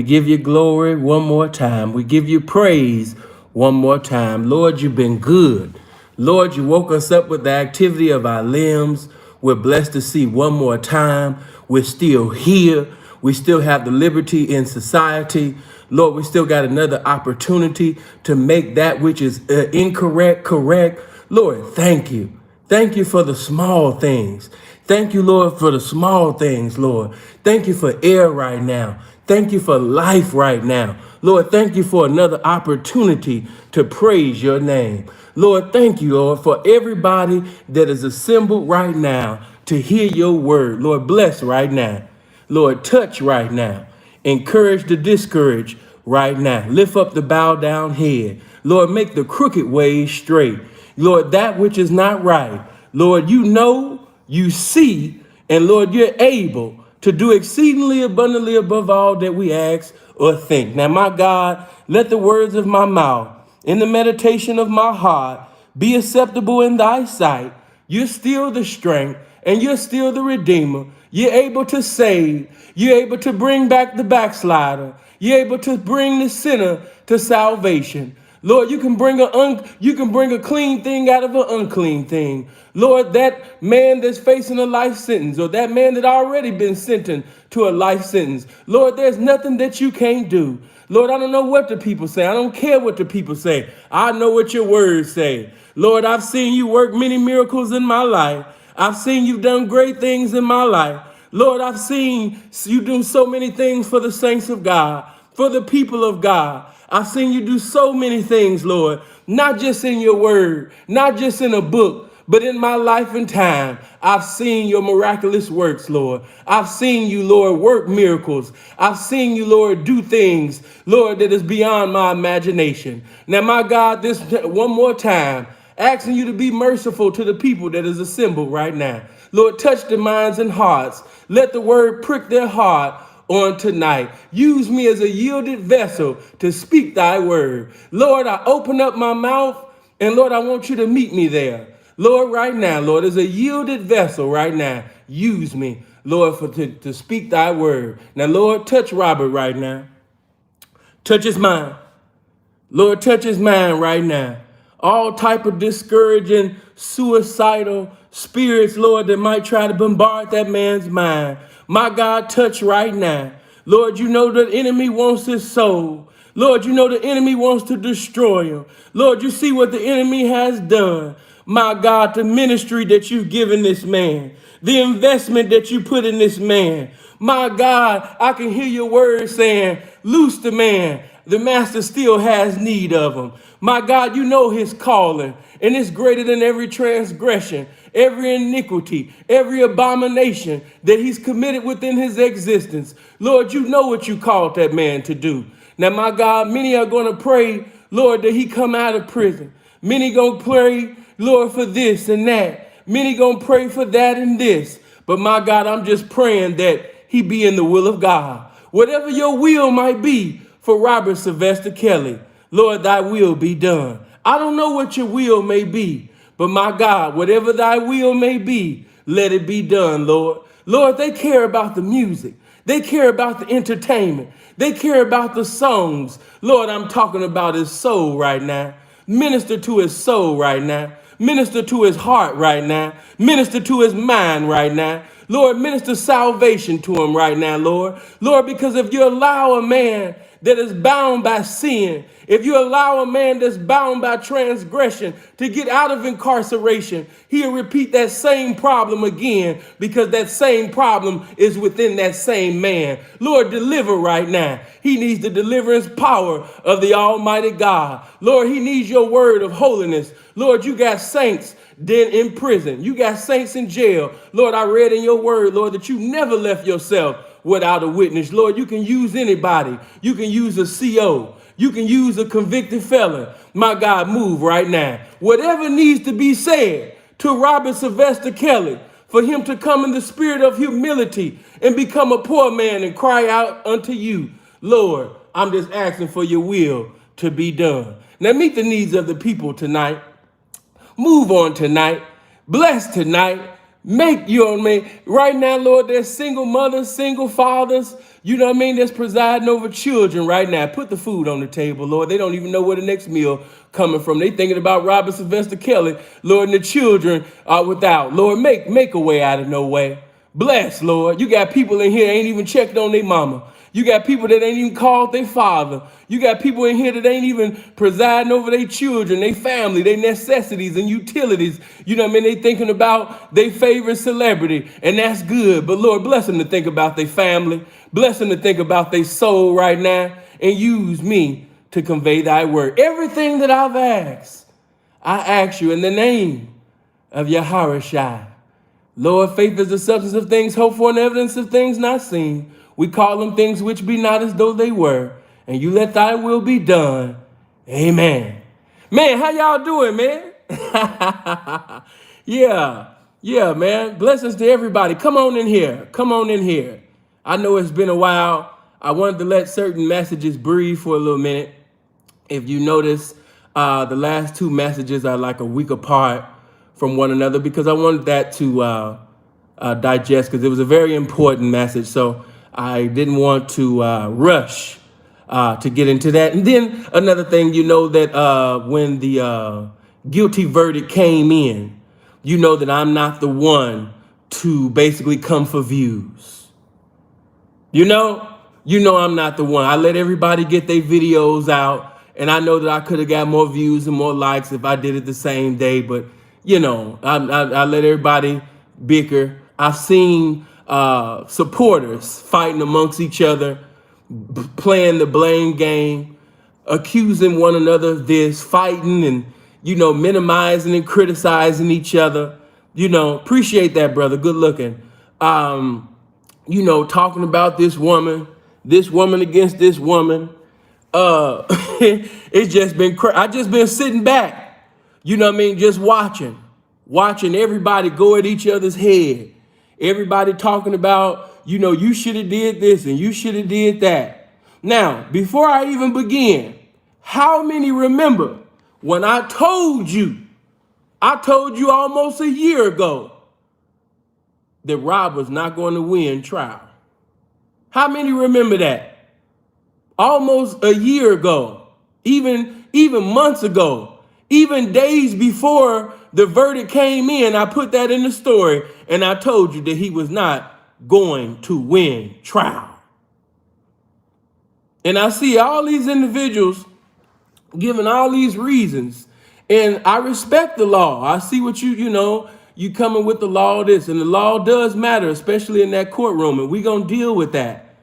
We give you glory one more time. We give you praise one more time. Lord, you've been good. Lord, you woke us up with the activity of our limbs. We're blessed to see one more time. We're still here. We still have the liberty in society. Lord, we still got another opportunity to make that which is incorrect correct. Lord, thank you. Thank you for the small things. Thank you, Lord, for the small things, Lord. Thank you for air right now. Thank you for life right now. Lord, thank you for another opportunity to praise your name. Lord, thank you, Lord, for everybody that is assembled right now to hear your word. Lord, bless right now. Lord, touch right now. Encourage the discouraged right now. Lift up the bowed down head. Lord, make the crooked ways straight. Lord, that which is not right. Lord, you know, you see, and Lord, you're able to do exceedingly abundantly above all that we ask or think. Now, my God, let the words of my mouth and the meditation of my heart be acceptable in thy sight. You're still the strength and you're still the redeemer. You're able to save. You're able to bring back the backslider. You're able to bring the sinner to salvation. Lord, you can bring a clean thing out of an unclean thing. Lord, that man that's facing a life sentence, or that man that already been sentenced to a life sentence. Lord, there's nothing that you can't do. Lord, I don't know what the people say. I don't care what the people say. I know what your words say. Lord, I've seen you work many miracles in my life. I've seen you done great things in my life. Lord, I've seen you do so many things for the saints of God, for the people of God. I've seen you do so many things, Lord, not just in your word, not just in a book, but in my life and time. I've seen your miraculous works, Lord. I've seen you, Lord, work miracles. I've seen you, Lord, do things, Lord, that is beyond my imagination. Now, my God, this one more time, asking you to be merciful to the people that is assembled right now. Lord, touch their minds and hearts. Let the word prick their heart on tonight. Use me as a yielded vessel to speak thy word. Lord, I open up my mouth, and Lord, I want you to meet me there. Lord, right now, Lord, as a yielded vessel right now, use me, Lord, to speak thy word. Now, Lord, touch Robert right now. Touch his mind. Lord, touch his mind right now. All type of discouraging, suicidal spirits, Lord, that might try to bombard that man's mind. My God, touch right now. Lord, you know the enemy wants his soul. Lord, you know the enemy wants to destroy him. Lord, you see what the enemy has done. My God, the ministry that you've given this man, the investment that you put in this man. My God, I can hear your words saying, loose the man. The master still has need of him. My God, you know his calling, and it's greater than every transgression, every iniquity, every abomination that he's committed within his existence. Lord, you know what you called that man to do. Now, my God, many are going to pray, Lord, that he come out of prison. Many going to pray, Lord, for this and that. Many going to pray for that and this. But my God, I'm just praying that he be in the will of God. Whatever your will might be for Robert Sylvester Kelly, Lord, thy will be done. I don't know what your will may be, but my God, whatever thy will may be, let it be done, Lord. Lord, they care about the music. They care about the entertainment. They care about the songs. Lord, I'm talking about his soul right now. Minister to his soul right now. Minister to his heart right now. Minister to his mind right now. Lord, minister salvation to him right now, Lord. Lord, because if you allow a man that is bound by sin, if you allow a man that's bound by transgression to get out of incarceration, he'll repeat that same problem again because that same problem is within that same man. Lord, deliver right now. He needs the deliverance power of the Almighty God. Lord, he needs your word of holiness. Lord, you got saints then in prison. You got saints in jail. Lord, I read in your word, Lord, that you never left yourself without a witness. Lord, you can use anybody. You can use a CO. You can use a convicted felon. My God, move right now. Whatever needs to be said to Robert Sylvester Kelly, for him to come in the spirit of humility and become a poor man and cry out unto you. Lord, I'm just asking for your will to be done. Now meet the needs of the people tonight. Move on tonight. Bless tonight. Make, you know what I mean? Right now, Lord, there's single mothers, single fathers, you know what I mean, that's presiding over children right now. Put the food on the table, Lord. They don't even know where the next meal coming from. They thinking about Robert Sylvester Kelly, Lord, and the children are without. Lord, make a way out of no way. Bless, Lord. You got people in here ain't even checked on their mama. You got people that ain't even called their father. You got people in here that ain't even presiding over their children, their family, their necessities and utilities. You know what I mean? They thinking about their favorite celebrity, and that's good. But Lord, bless them to think about their family. Bless them to think about their soul right now, and use me to convey thy word. Everything that I've asked, I ask you in the name of Yahawashi. Lord, faith is the substance of things hoped for and evidence of things not seen. We call them things which be not as though they were. And you let thy will be done. Amen. Man, how y'all doing, man? Yeah, man. Blessings to everybody. Come on in here. Come on in here. I know it's been a while. I wanted to let certain messages breathe for a little minute. If you notice, the last two messages are like a week apart from one another because I wanted that to digest because it was a very important message. So I didn't want to rush to get into that. And then another thing, you know that when the guilty verdict came in, you know that I'm not the one to basically come for views. You know I'm not the one. I let everybody get their videos out, and I know that I could have got more views and more likes if I did it the same day, but I let everybody bicker. I've seen supporters fighting amongst each other, playing the blame game, accusing one another of this, fighting and, minimizing and criticizing each other. Appreciate that, brother. Good looking. Talking about this woman against this woman. It's just been I just been sitting back, just watching everybody go at each other's head. Everybody talking about, you should have did this and you should have did that. Now, before I even begin, how many remember when I told you almost a year ago that Rob was not going to win trial? How many remember that? Almost a year ago, even months ago, even days before the verdict came in, I put that in the story and I told you that he was not going to win trial. And I see all these individuals giving all these reasons, and I respect the law. I see what you coming with the law this, and the law does matter, especially in that courtroom, and we gonna deal with that.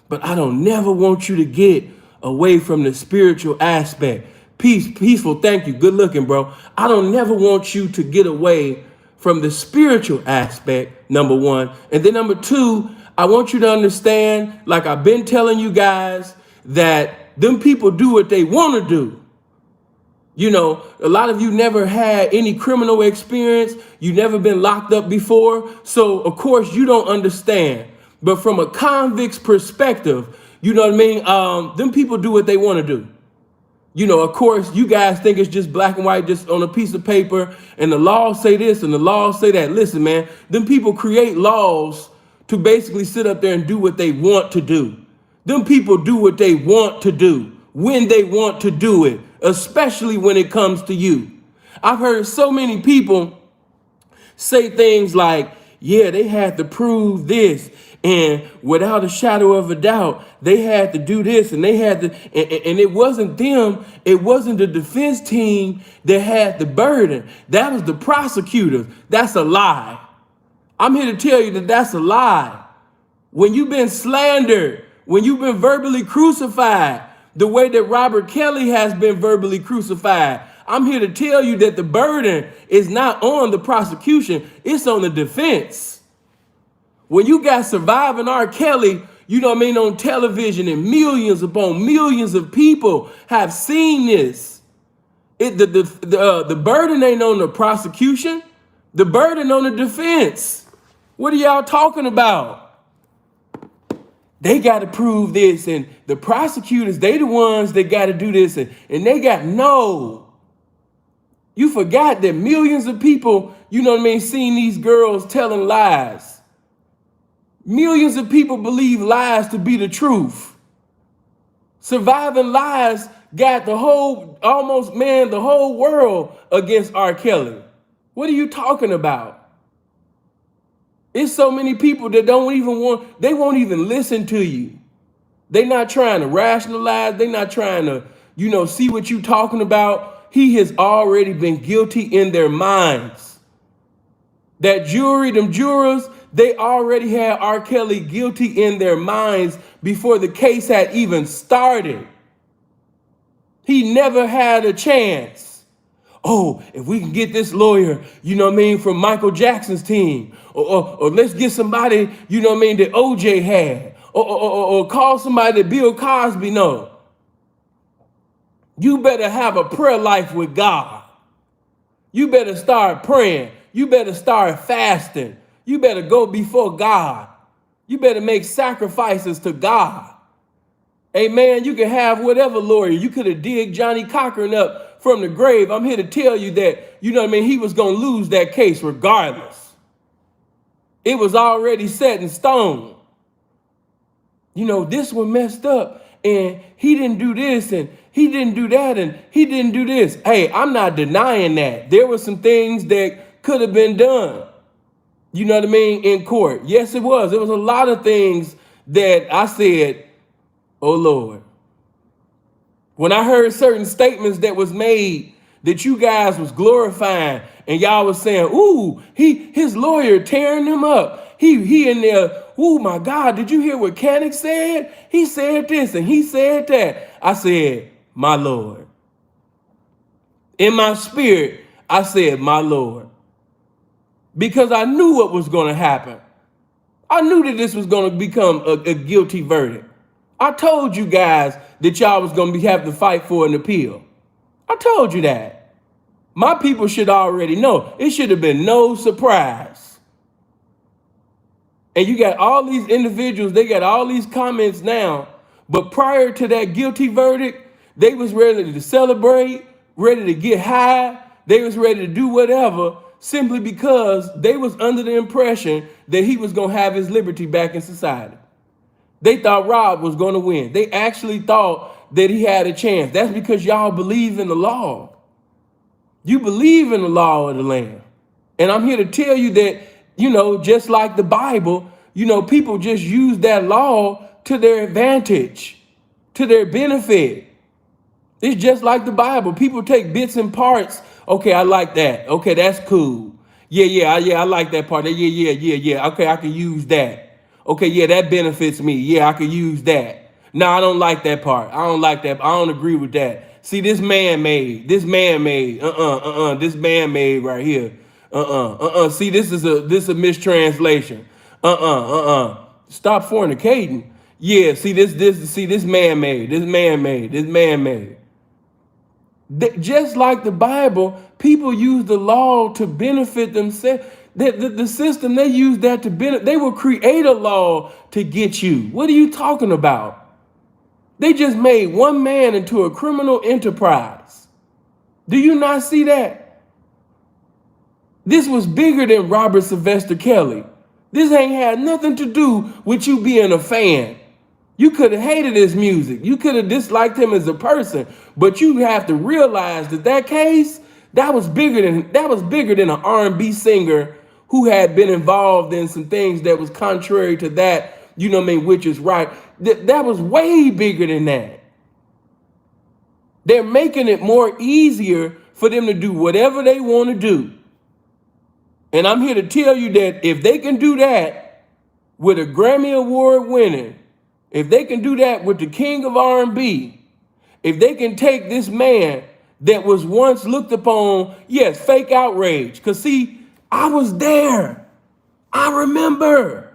But I don't never want you to get away from the spiritual aspect. Peaceful, thank you, good looking, bro. I don't never want you to get away from the spiritual aspect, number one. And then number two, I want you to understand, like I've been telling you guys, that them people do what they want to do. A lot of you never had any criminal experience. You never been locked up before. So, of course, you don't understand. But from a convict's perspective, you know what I mean? Them people do what they want to do. Of course, you guys think it's just black and white, just on a piece of paper, and the laws say this and the laws say that. Listen, man, them people create laws to basically sit up there and do what they want to do. Them people do what they want to do when they want to do it, especially when it comes to you. I've heard so many people say things like, yeah, they had to prove this, and without a shadow of a doubt, they had to do this, and they had to, and it wasn't them, it wasn't the defense team that had the burden. That was the prosecutors. That's a lie. I'm here to tell you that that's a lie. When you've been slandered, when you've been verbally crucified, the way that Robert Kelly has been verbally crucified, I'm here to tell you that the burden is not on the prosecution, it's on the defense. When you got surviving R. Kelly, on television, and millions upon millions of people have seen this. The burden ain't on the prosecution, the burden on the defense. What are y'all talking about? They got to prove this, and the prosecutors, they the ones that got to do this, and they got no. You forgot that millions of people, you know what I mean, seeing these girls telling lies. Millions of people believe lies to be the truth. Surviving lies got the whole world against R. Kelly. What are you talking about? It's so many people that they won't even listen to you. They're not trying to rationalize. They're not trying to, see what you're talking about. He has already been guilty in their minds. That jury, them jurors, they already had R. Kelly guilty in their minds before the case had even started. He never had a chance. Oh, if we can get this lawyer, from Michael Jackson's team, or let's get somebody, that OJ had, or call somebody that Bill Cosby know. You better have a prayer life with God. You better start praying. You better start fasting. You better go before God. You better make sacrifices to God. Amen. You can have whatever lawyer. You could have digged Johnny Cochran up from the grave. I'm here to tell you that, he was going to lose that case regardless. It was already set in stone. This one messed up and he didn't do this and he didn't do that and he didn't do this. Hey, I'm not denying that. There were some things that could have been done, in court. Yes, it was. There was a lot of things that I said, oh, Lord. When I heard certain statements that was made that you guys was glorifying and y'all was saying, ooh, his lawyer tearing him up. He in there, oh my God, did you hear what Kannick said? He said this and he said that. I said, my Lord. In my spirit, I said, my Lord. Because I knew what was going to happen. I knew that this was going to become a guilty verdict. I told you guys that y'all was going to have to fight for an appeal. I told you that. My people should already know. It should have been no surprise. And you got all these individuals, they got all these comments now. But prior to that guilty verdict, they was ready to celebrate, ready to get high. They was ready to do whatever simply because they was under the impression that he was going to have his liberty back in society. They thought Rob was going to win. They actually thought that he had a chance. That's because y'all believe in the law. You believe in the law of the land. And I'm here to tell you that, just like the Bible, people just use that law to their advantage, to their benefit. It's just like the Bible. People take bits and parts. Okay, I like that. Okay, that's cool. Yeah, I like that part. Yeah. Okay, I can use that. Okay, yeah, that benefits me. Yeah, I could use that. No, I don't like that part. I don't like that. I don't agree with that. See, this man-made. This man-made right here. See, this is a mistranslation. Stop fornicating. Yeah, see this man-made. This man-made. Just like the Bible, people use the law to benefit themselves. The system, they use that to benefit. They will create a law to get you. What are you talking about? They just made one man into a criminal enterprise. Do you not see that? This was bigger than Robert Sylvester Kelly. This ain't had nothing to do with you being a fan. You could have hated his music. You could have disliked him as a person, but you have to realize that case, that was bigger than an R&B singer who had been involved in some things that was contrary to that, which is right. That was way bigger than that. They're making it more easier for them to do whatever they want to do. And I'm here to tell you that if they can do that with a Grammy Award winner, if they can do that with the king of R&B, if they can take this man that was once looked upon, yes, fake outrage. Because see, I was there. I remember.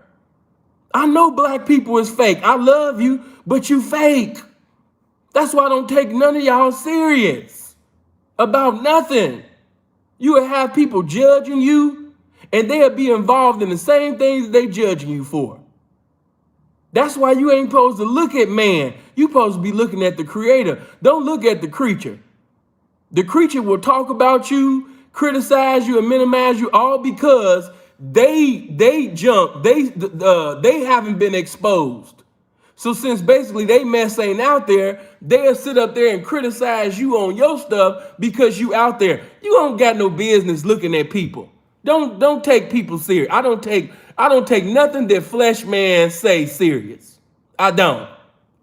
I know black people is fake. I love you, but you fake. That's why I don't take none of y'all serious about nothing. You will have people judging you, and they'll be involved in the same things they judging you for. That's why you ain't supposed to look at man. You supposed to be looking at the creator. Don't look at the creature. The creature will talk about you, criticize you, and minimize you, all because they haven't been exposed. So since basically they mess ain't out there, they'll sit up there and criticize you on your stuff because you out there. You don't got no business looking at people. Don't take people serious. I don't take nothing that flesh man say serious. I don't.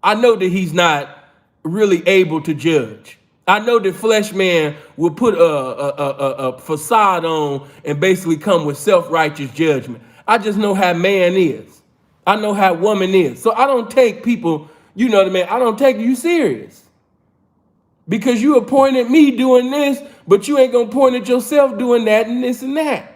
I know that he's not really able to judge. I know that flesh man will put a facade on and basically come with self-righteous judgment. I just know how man is. I know how woman is. So I don't take people, you know what I mean? I don't take you serious. Because you appointed me doing this, but you ain't gonna point at yourself doing that and this and that.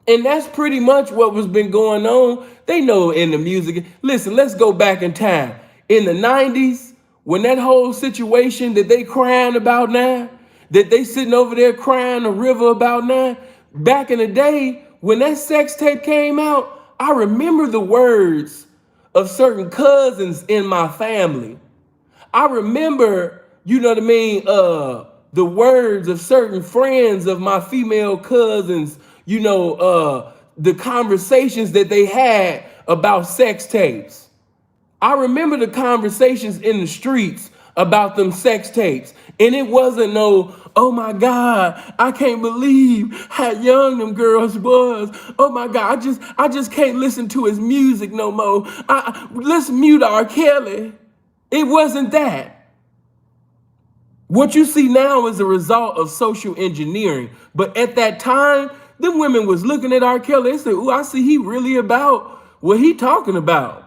And that's pretty much what was been going on. They know in the music. Listen, let's go back in time. In the 90s, when that whole situation that they crying about now, that they sitting over there crying a river about now, back in the day, when that sex tape came out, I remember the words of certain cousins in my family. I remember, you know what I mean, the words of certain friends of my female cousins, you know, the conversations that they had about sex tapes. I remember the conversations in the streets about them sex tapes. And it wasn't no, oh my God, I can't believe how young them girls was. Oh my God, I just can't listen to his music no more. Let's mute R. Kelly. It wasn't that. What you see now is a result of social engineering. But at that time, them women was looking at R. Kelly and said, ooh, I see he really about what he talking about.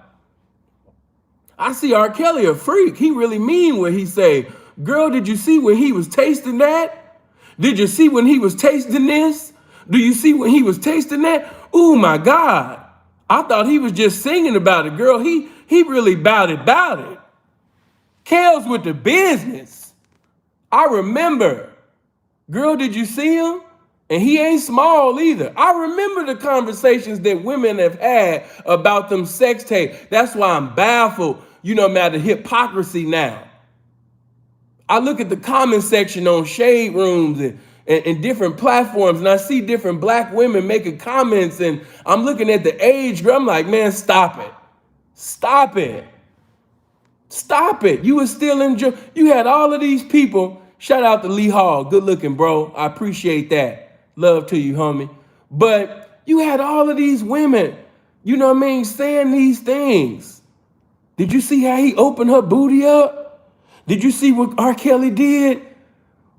I see R. Kelly a freak. He really mean what he say. Girl, did you see when he was tasting that? Did you see when he was tasting this? Do you see when he was tasting that? Oh my God. I thought he was just singing about it. Girl, he really bout it. Kale's with the business. I remember. Girl, did you see him? And he ain't small either. I remember the conversations that women have had about them sex tapes. That's why I'm baffled, you know, about the hypocrisy now. I look at the comment section on shade rooms and different platforms, and I see different black women making comments, and I'm looking at the age group. I'm like, man, stop it. Stop it. Stop it. You were still enjoying. You had all of these people. Shout out to Lee Hall. Good looking, bro. I appreciate that. Love to you, homie. But you had all of these women, you know what I mean, saying these things. Did you see how he opened her booty up? Did you see what R. Kelly did?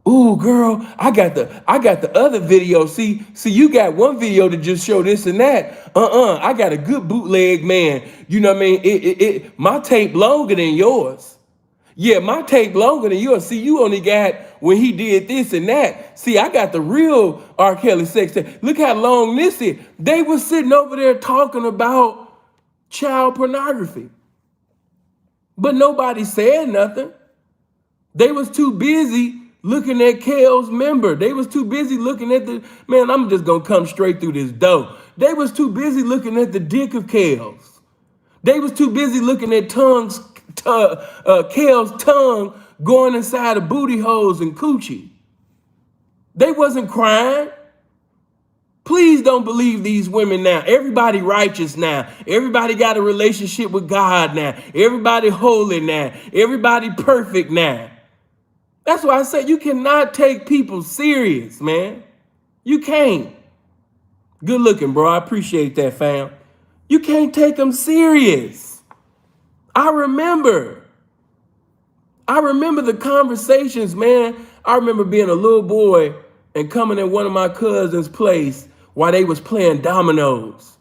Ooh, girl, I got the other video. See, you got one video to just show this and that. I got a good bootleg, man. You know what I mean? My tape longer than yours. Yeah, my tape longer than yours. See, you only got when he did this and that. See, I got the real R. Kelly sex tape. Look how long this is. They were sitting over there talking about child pornography. But nobody said nothing. They was too busy looking at Kale's member. They was too busy looking at the, man, I'm just going to come straight through this door. They was too busy looking at the dick of Kale's. They was too busy looking at Kale's tongue going inside of booty holes and coochie. They wasn't crying. Please don't believe these women now. Everybody righteous now. Everybody got a relationship with God now. Everybody holy now. Everybody perfect now. That's why I say you cannot take people serious, man. You can't. Good looking, bro. I appreciate that, fam. You can't take them serious. I remember the conversations, man. I remember being a little boy and coming in one of my cousins' place while they was playing dominoes.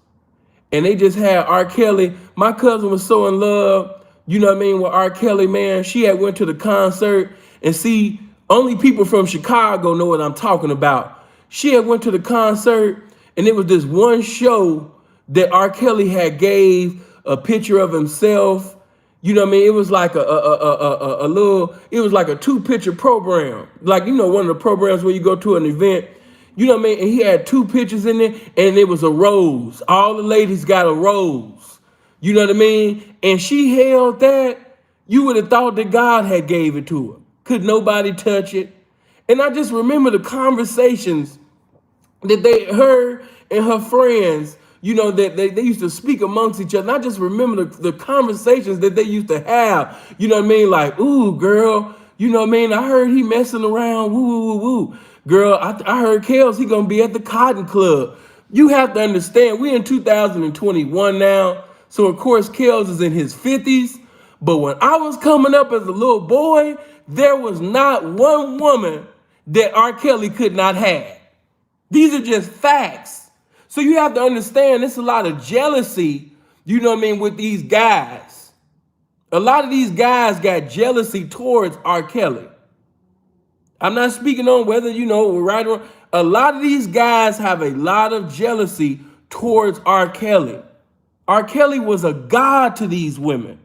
And they just had R. Kelly. My cousin was so in love, you know what I mean, with R. Kelly, man. She had went to the concert. And see, only people from Chicago know what I'm talking about. She had went to the concert, and it was this one show that R. Kelly had gave a picture of himself. You know what I mean? It was like a little, it was like a 2-picture program. Like, you know, one of the programs where you go to an event, you know what I mean? And he had 2 pictures in there, and it was a rose. All the ladies got a rose. You know what I mean? And she held that. You would have thought that God had gave it to her. Could nobody touch it? And I just remember the conversations that her and her friends, that they used to speak amongst each other. And I just remember the conversations that they used to have, like, ooh, girl, I heard he messing around, woo, woo, woo, woo. Girl, I heard Kels, he gonna be at the Cotton Club. You have to understand, we're in 2021 now, so of course Kels is in his 50s, but when I was coming up as a little boy, there was not one woman that R. Kelly could not have. These are just facts. So you have to understand there's a lot of jealousy, with these guys. A lot of these guys got jealousy towards R. Kelly. I'm not speaking on whether, right or wrong. A lot of these guys have a lot of jealousy towards R. Kelly. R. Kelly was a god to these women.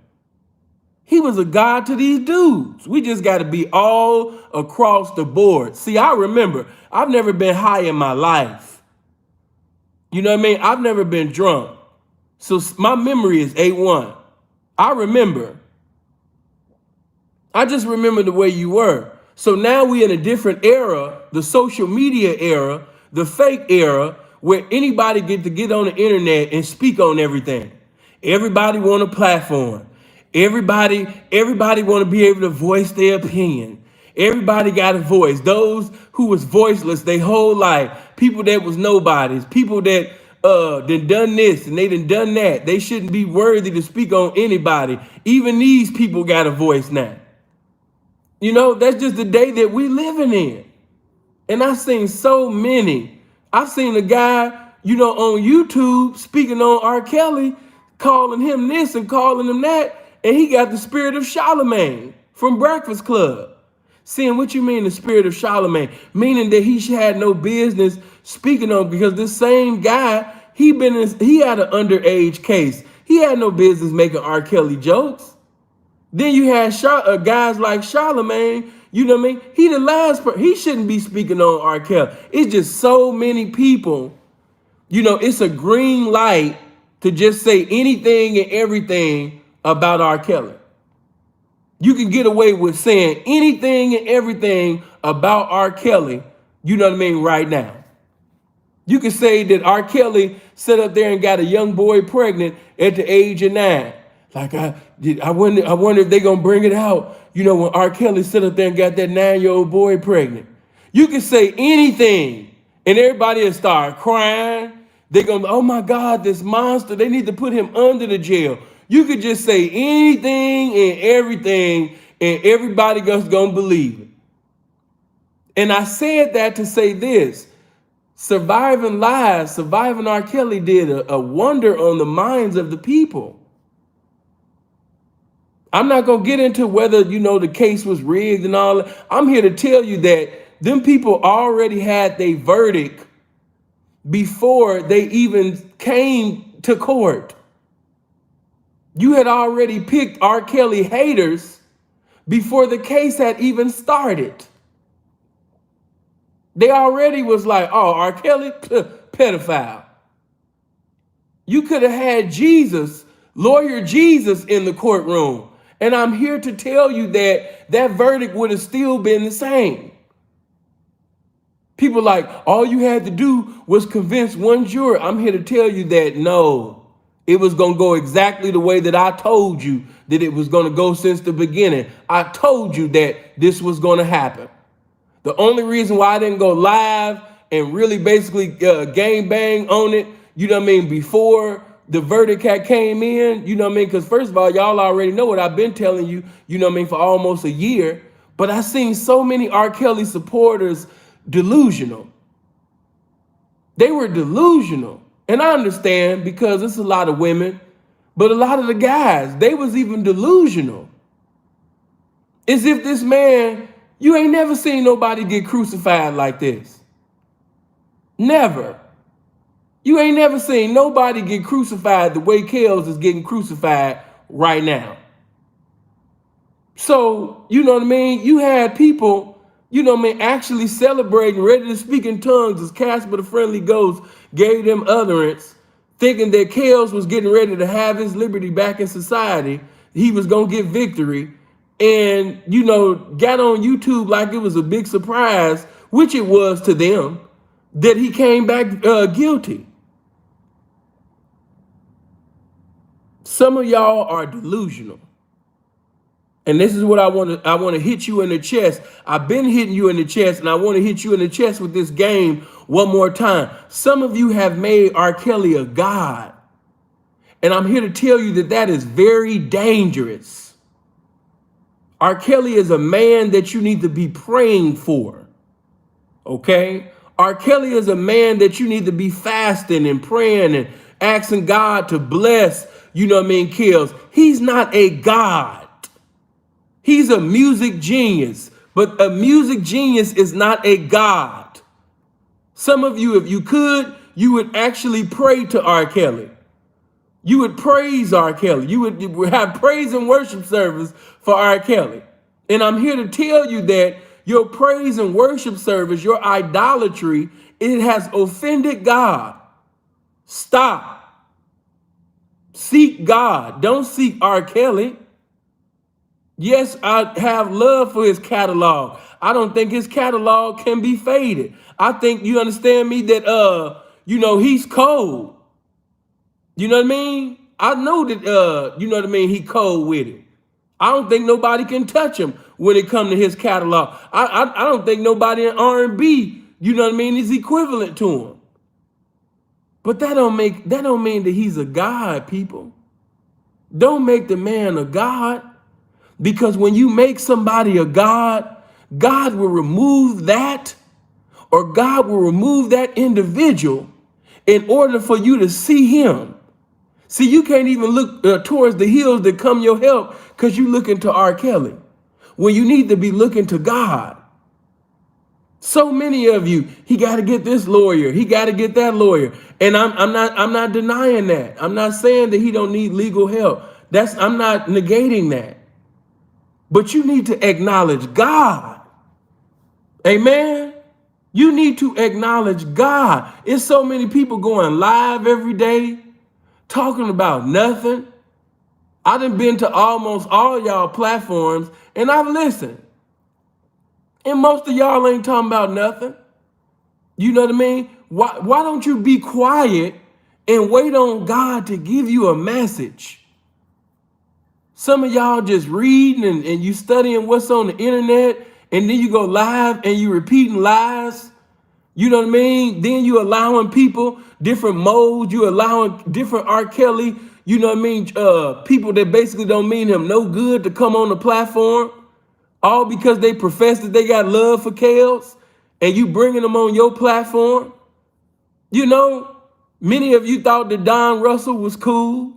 He was a god to these dudes. We just got to be all across the board. See, I remember, I've never been high in my life. You know what I mean? I've never been drunk. So my memory is A1. I remember. I just remember the way you were. So now we're in a different era, the social media era, the fake era, where anybody get on the internet and speak on everything. Everybody want a platform. Everybody want to be able to voice their opinion. Everybody got a voice. Those who was voiceless their whole life, people that was nobodies, people that done this and they done that. They shouldn't be worthy to speak on anybody. Even these people got a voice now. That's just the day that we living in. And I've seen so many. I've seen a guy, on YouTube speaking on R. Kelly, calling him this and calling him that. And he got the spirit of Charlemagne from Breakfast Club. Saying, what you mean the spirit of Charlemagne? Meaning that he had no business speaking on, because this same guy, he had an underage case. He had no business making R. Kelly jokes. Then you had guys like Charlemagne, He the last person. He shouldn't be speaking on R. Kelly. It's just so many people, it's a green light to just say anything and everything about R. Kelly. You can get away with saying anything and everything about R. Kelly, right now. You can say that R. Kelly sat up there and got a young boy pregnant at the age of 9. Like, I wonder if they're going to bring it out, when R. Kelly sat up there and got that 9-year-old boy pregnant. You can say anything and everybody will start crying. They're going to, oh my God, this monster, they need to put him under the jail. You could just say anything and everything and everybody else going to believe it. And I said that to say this. Surviving R. Kelly did a wonder on the minds of the people. I'm not going to get into whether, the case was rigged and all that. I'm here to tell you that them people already had their verdict before they even came to court. You had already picked R. Kelly haters before the case had even started. They already was like, oh, R. Kelly, pedophile. You could have had Jesus, lawyer Jesus, in the courtroom. And I'm here to tell you that that verdict would have still been the same. People like, all you had to do was convince one juror. I'm here to tell you that no, it was going to go exactly the way that I told you that it was going to go since the beginning. I told you that this was going to happen. The only reason why I didn't go live and really basically gang bang on it, before the verdict had came in, because first of all, y'all already know what I've been telling you, for almost a year. But I seen so many R. Kelly supporters delusional. They were delusional. And I understand because it's a lot of women, but a lot of the guys, they was even delusional. As if this man, you ain't never seen nobody get crucified like this. Never. You ain't never seen nobody get crucified the way Kels is getting crucified right now. So, you had people, actually celebrating, ready to speak in tongues as Casper the Friendly Ghost gave them utterance, thinking that Kels was getting ready to have his liberty back in society. He was going to get victory. and, got on YouTube like it was a big surprise, which it was to them, that he came back guilty. Some of y'all are delusional. And this is what I want to hit you in the chest. I've been hitting you in the chest, and I want to hit you in the chest with this game one more time. Some of you have made R. Kelly a god. And I'm here to tell you that that is very dangerous. R. Kelly is a man that you need to be praying for. Okay? R. Kelly is a man that you need to be fasting and praying and asking God to bless, kills. He's not a god. He's a music genius, but a music genius is not a god. Some of you, if you could, you would actually pray to R. Kelly. You would praise R. Kelly. You would have praise and worship service for R. Kelly. And I'm here to tell you that your praise and worship service, your idolatry, it has offended God. Stop. Seek God. Don't seek R. Kelly. Yes, I have love for his catalog. I don't think his catalog can be faded. I think, you understand me, that, he's cold. You know what I mean? I know that, he cold with it. I don't think nobody can touch him when it comes to his catalog. I don't think nobody in R&B, is equivalent to him. But that don't mean that he's a god, people. Don't make the man a god. Because when you make somebody a god, God will remove that, or God will remove that individual in order for you to see him. See, you can't even look towards the hills that come your help because you looking to R. Kelly when you need to be looking to God. So many of you, he got to get this lawyer, he got to get that lawyer, and I'm not denying that. I'm not saying that he don't need legal help. I'm not negating that. But you need to acknowledge God. Amen. You need to acknowledge God. It's so many people going live every day talking about nothing. I done been to almost all y'all platforms and I've listened. And most of y'all ain't talking about nothing. You know what I mean? Why don't you be quiet and wait on God to give you a message? Some of y'all just reading and you studying what's on the internet, and then you go live and you repeating lies. You know what I mean? Then you allowing people different modes. You allowing different R. Kelly, people that basically don't mean him no good to come on the platform, all because they profess that they got love for Kels, and you bringing them on your platform. Many of you thought that Don Russell was cool.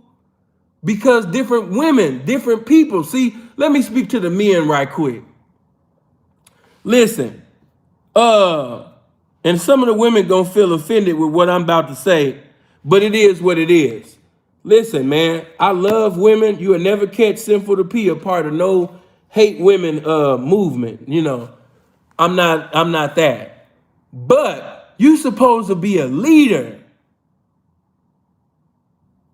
Because different women, different people. See, let me speak to the men right quick. Listen, and some of the women gonna feel offended with what I'm about to say, but it is what it is. Listen, man, I love women. You will never catch Sinful to P a part of no hate women movement. I'm not that. But you supposed to be a leader.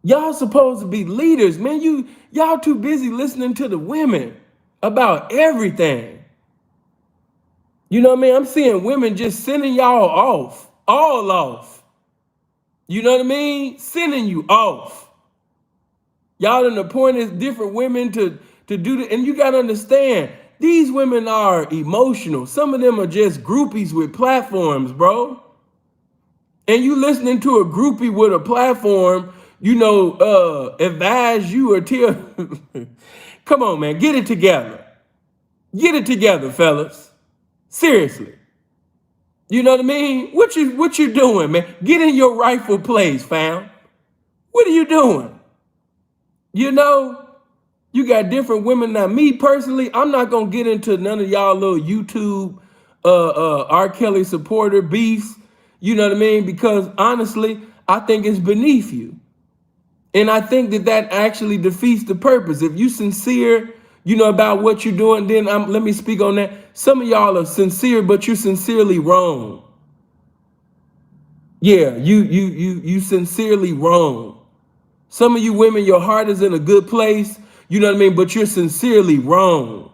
Y'all supposed to be leaders, man. Y'all too busy listening to the women about everything. You know what I mean? I'm seeing women just sending y'all off, all off. You know what I mean? Sending you off. Y'all done appointed different women to do that. And you got to understand, these women are emotional. Some of them are just groupies with platforms, bro. And you listening to a groupie with a platform, advise you or tell. Come on, man, get it together. Get it together, fellas. Seriously. You know what I mean? What you doing, man? Get in your rightful place, fam. What are you doing? You got different women. Now, me personally, I'm not gonna get into none of y'all little YouTube R. Kelly supporter beefs. You know what I mean? Because honestly, I think it's beneath you. And I think that actually defeats the purpose. If you sincere, about what you're doing, then let me speak on that. Some of y'all are sincere, but you're sincerely wrong. Yeah, you sincerely wrong. Some of you women, your heart is in a good place, you know what I mean? But you're sincerely wrong.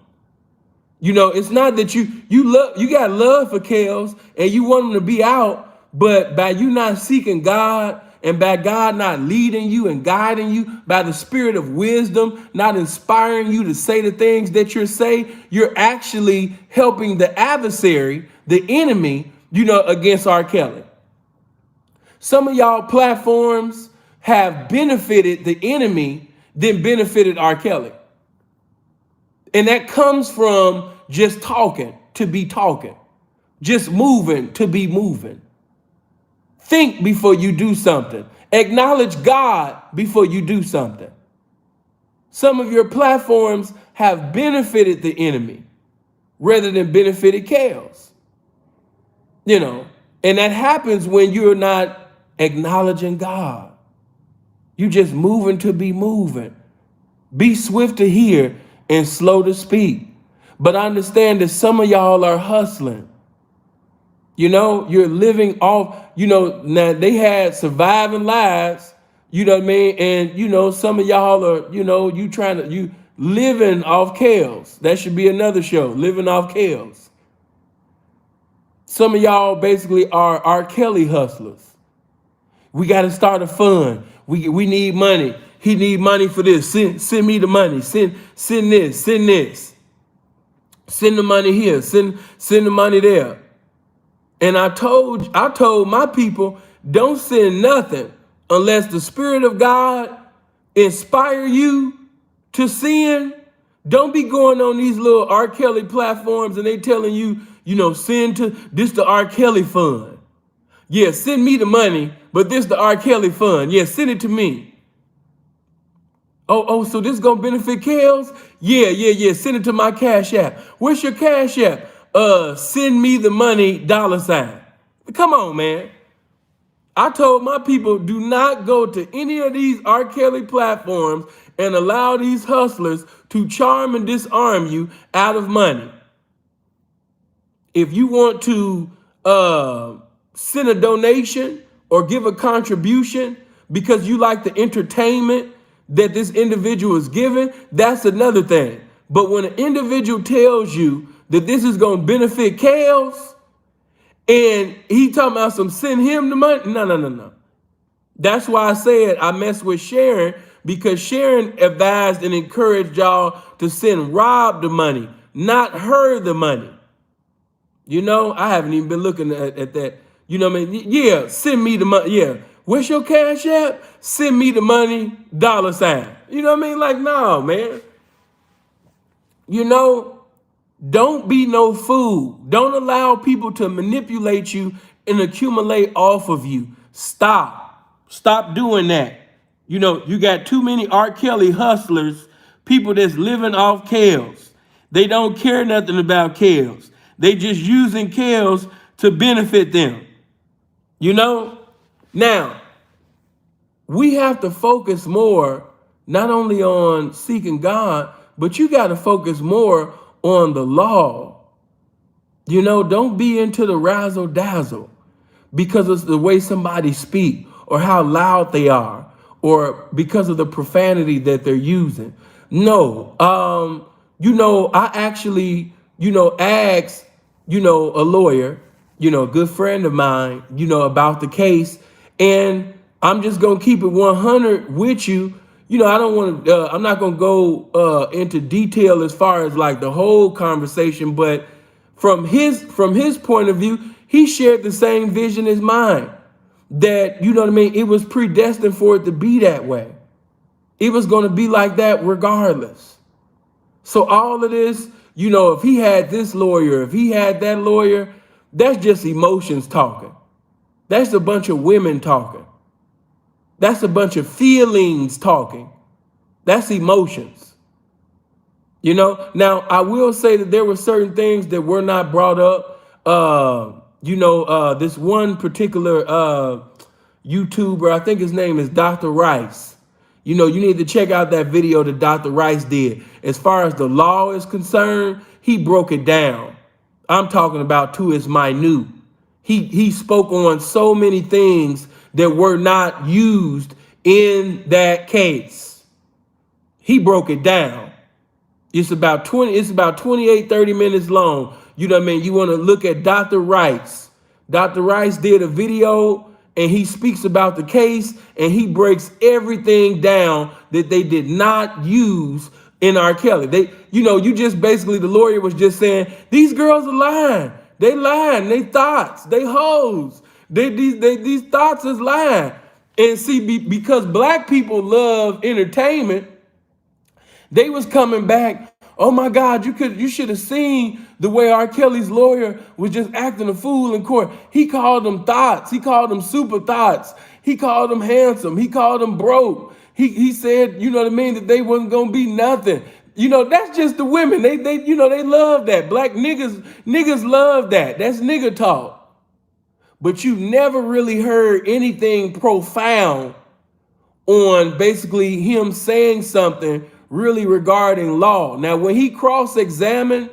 It's not that you got love for Kels and you want them to be out, but by you not seeking God and by God not leading you and guiding you by the spirit of wisdom, not inspiring you to say the things that you're saying, you're actually helping the adversary, the enemy, against R. Kelly. Some of y'all platforms have benefited the enemy than benefited R. Kelly. And that comes from just talking to be talking, just moving to be moving. Think before you do something. Acknowledge God before you do something. Some of your platforms have benefited the enemy rather than benefited Kels. And that happens when you're not acknowledging God. You just moving to be moving. Be swift to hear and slow to speak. But I understand that some of y'all are hustling. You're living off, now they had surviving lives, you know what I mean? And, some of y'all are, you living off Kels. That should be another show, living off Kels. Some of y'all basically are R. Kelly hustlers. We got to start a fund. We need money. He need money for this. Send me the money. Send this. Send this. Send the money here. Send the money there. And I told my people, don't send nothing unless the Spirit of God inspire you to send. Don't be going on these little R. Kelly platforms and they telling you, send to this the R. Kelly fund. Yeah, send me the money, but this the R. Kelly fund. Yeah, send it to me. Oh, so this gonna benefit Kels? Yeah. Send it to my Cash App. Where's your Cash App? Send me the money, $. Come on, man. I told my people, do not go to any of these R. Kelly platforms and allow these hustlers to charm and disarm you out of money. If you want to send a donation or give a contribution because you like the entertainment that this individual is giving, that's another thing. But when an individual tells you that this is going to benefit Kels and he talking about send him the money, no. That's why I said I mess with Sharon, because Sharon advised and encouraged y'all to send Rob the money, not her the money. I haven't even been looking at that. You know what I mean? Yeah, send me the money. Yeah. Where's your Cash App? Send me the money, $. You know what I mean? Like, no, man. Don't be no fool. Don't allow people to manipulate you and accumulate off of you. Stop doing that. You got too many R. Kelly hustlers, people that's living off Kels. They don't care nothing about Kels. They just using Kels to benefit them. Now, we have to focus more, not only on seeking God, but you got to focus more on the law. Don't be into the razzle dazzle because of the way somebody speak or how loud they are or because of the profanity that they're using. No, I actually, asked, a lawyer, a good friend of mine, about the case. And I'm just going to keep it 100 with you. I don't want to, I'm not going to go into detail as far as like the whole conversation, but from his point of view, he shared the same vision as mine, that, it was predestined for it to be that way. It was going to be like that regardless. So all of this, if he had this lawyer, if he had that lawyer, that's just emotions talking. That's a bunch of women talking. That's a bunch of feelings talking. That's emotions. Now I will say that there were certain things that were not brought up. This one particular YouTuber, I think his name is Dr. Rice. You need to check out that video that Dr. Rice did. As far as the law is concerned, he broke it down. I'm talking about to its minute. He spoke on so many things that were not used in that case. He broke it down. It's about 28, 30 minutes long. You know what I mean? You want to look at Dr. Rice. Dr. Rice did a video and he speaks about the case and he breaks everything down that they did not use in R. Kelly. You just basically, the lawyer was just saying, these girls are lying. They lying. They thoughts. They hoes. These thoughts is lying. And see, because black people love entertainment, they was coming back. Oh my God, you should have seen the way R. Kelly's lawyer was just acting a fool in court. He called them thoughts. He called them super thoughts. He called them handsome. He called them broke. He said, you know what I mean, that they wasn't gonna be nothing. That's just the women. They love that. Black niggas love that. That's nigga talk. But you never really heard anything profound on basically him saying something really regarding law. Now, when he cross-examined,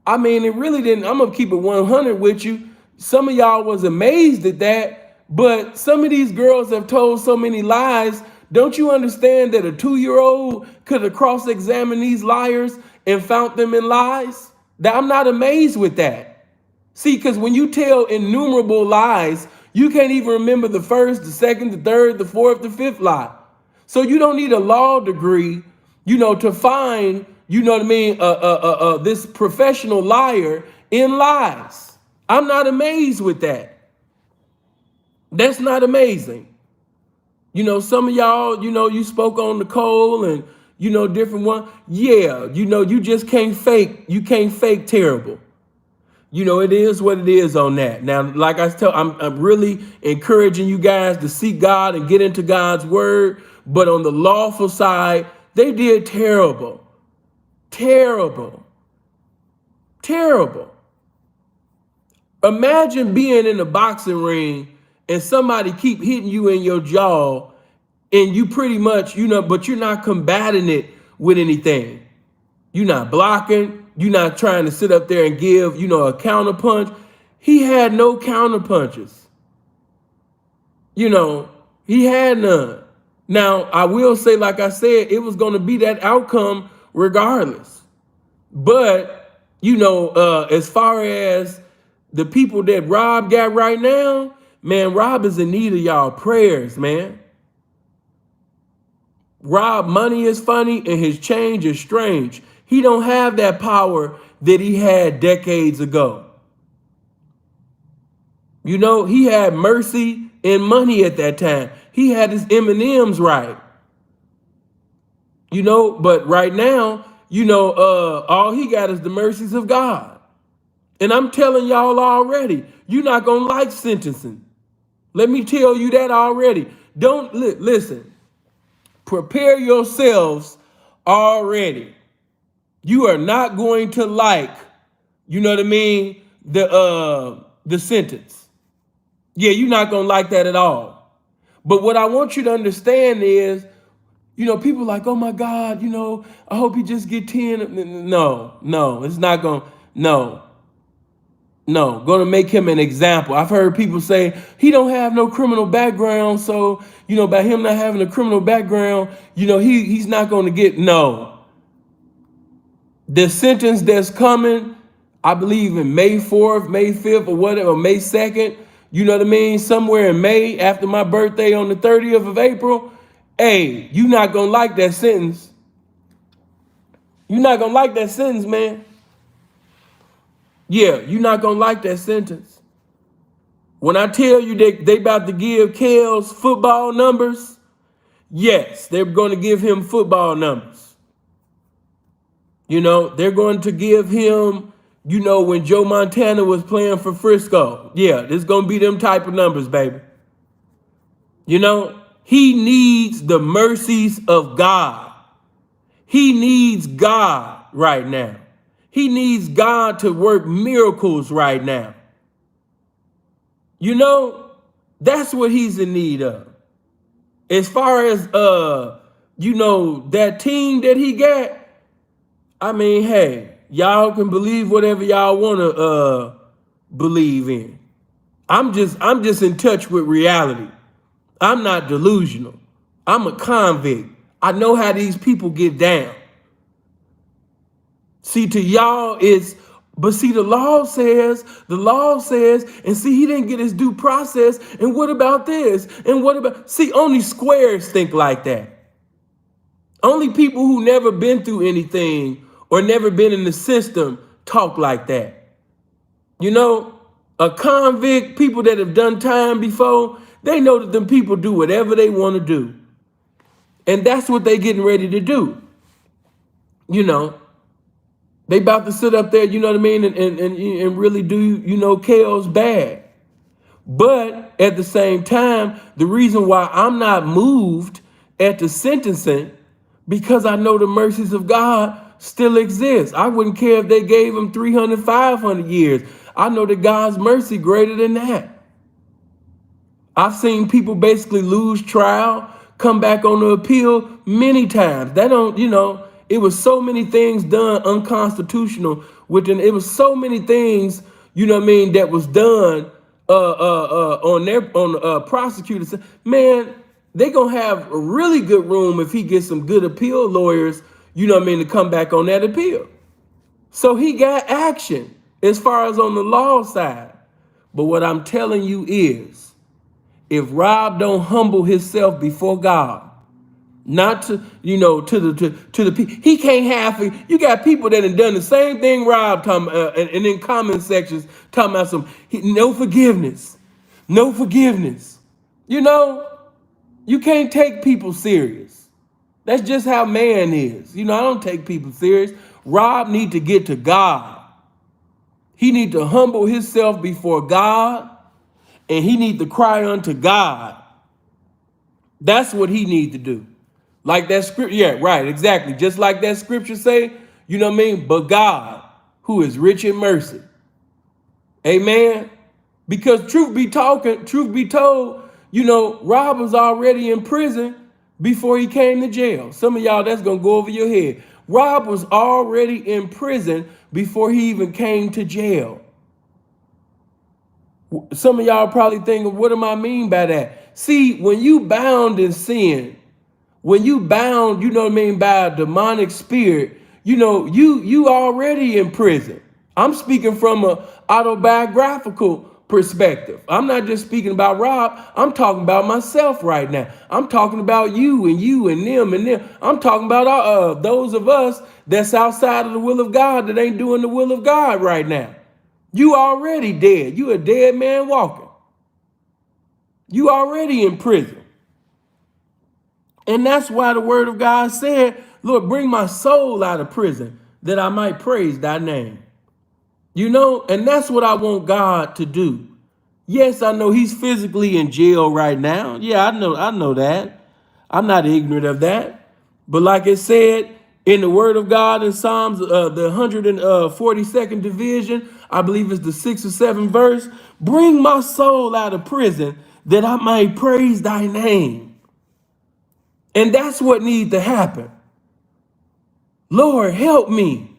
I mean, it really didn't, I'm gonna keep it 100 with you. Some of y'all was amazed at that, but some of these girls have told so many lies. Don't you understand that a 2-year-old could have cross-examined these liars and found them in lies? That I'm not amazed with that. See, because when you tell innumerable lies, you can't even remember the first, the second, the third, the fourth, the fifth lie. So you don't need a law degree, to find, this professional liar in lies. I'm not amazed with that. That's not amazing. Some of y'all, you spoke on Nicole and, different one. Yeah, you just can't fake. You can't fake terrible. It is what it is on that. Now, like I'm really encouraging you guys to seek God and get into God's word. But on the lawful side, they did terrible. Terrible. Terrible. Imagine being in a boxing ring and somebody keep hitting you in your jaw and you pretty much, but you're not combating it with anything. You're not blocking. You're not trying to sit up there and give, a counter punch. He had no counter punches. He had none. Now, I will say, like I said, it was going to be that outcome regardless. But, as far as the people that Rob got right now, man, Rob is in need of y'all prayers, man. Rob, money is funny and his change is strange. He don't have that power that he had decades ago. He had mercy and money at that time. He had his M&Ms right. But right now, all he got is the mercies of God. And I'm telling y'all already, you're not going to like sentencing. Let me tell you that already. Don't listen. Prepare yourselves already. You are not going to like, the sentence. Yeah, you're not going to like that at all. But what I want you to understand is, people like, oh my God, I hope he just get 10. No, it's not going to, going to make him an example. I've heard people say he don't have no criminal background. So, by him not having a criminal background, he's not going to get, no. The sentence that's coming, I believe in May 4th, May 5th or whatever, May 2nd, somewhere in May after my birthday on the 30th of April, hey, you're not going to like that sentence. You're not going to like that sentence, man. Yeah, you're not going to like that sentence. When I tell you they about to give Kel's football numbers, yes, they're going to give him football numbers. They're going to give him, when Joe Montana was playing for Frisco. Yeah, there's going to be them type of numbers, baby. He needs the mercies of God. He needs God right now. He needs God to work miracles right now. That's what he's in need of. As far as, that team that he got, I mean, hey, y'all can believe whatever y'all want to believe in. I'm just in touch with reality. I'm not delusional. I'm a convict. I know how these people get down. See, to y'all, but see, the law says, and see, he didn't get his due process. And what about this? And what about, see, only squares think like that. Only people who never been through anything or never been in the system talk like that. You know, a convict, people that have done time before, they know that them people do whatever they want to do. And that's what they getting ready to do. You know, they about to sit up there, you know what I mean, and really do, you know, chaos bad. But at the same time, the reason why I'm not moved at the sentencing, because I know the mercies of God still exist. I wouldn't care if they gave him 300, 500 years. I know that God's mercy greater than that. I've seen people basically lose trial, come back on the appeal many times. That don't, you know, it was so many things done unconstitutional within, it was so many things, you know what I mean, that was done on the prosecutors. Man, they gonna have a really good room if he gets some good appeal lawyers, you know what I mean, to come back on that appeal. So he got action as far as on the law side. But what I'm telling you is, if Rob don't humble himself before God, not to, you know, to the people, he can't have it. You got people that have done the same thing Rob talking and in comment sections talking about no forgiveness, no forgiveness. You know, you can't take people serious. That's just how man is. You know, I don't take people serious. Rob need to get to God. He need to humble himself before God, and he need to cry unto God. That's what he need to do. Like that scripture, yeah, right, exactly. Just like that scripture say, you know what I mean? But God, who is rich in mercy. Amen. Because truth be told, you know, Rob was already in prison before he came to jail. Some of y'all, that's gonna go over your head. Rob was already in prison before he even came to jail. Some of y'all probably thinking, what do I mean by that? See, when you bound in sin, when you bound, you know what I mean, by a demonic spirit, you know, you already in prison. I'm speaking from an autobiographical perspective. I'm not just speaking about Rob. I'm talking about myself right now. I'm talking about you and them and them. I'm talking about those of us that's outside of the will of God that ain't doing the will of God right now. You already dead. You a dead man walking. You already in prison. And that's why the word of God said, Lord, bring my soul out of prison that I might praise thy name. You know, and that's what I want God to do. Yes, I know he's physically in jail right now. Yeah, I know that. I'm not ignorant of that. But like it said in the word of God in Psalms, the 142nd division, I believe it's the 6th or 7th verse, bring my soul out of prison that I might praise thy name. And that's what needs to happen. Lord, help me.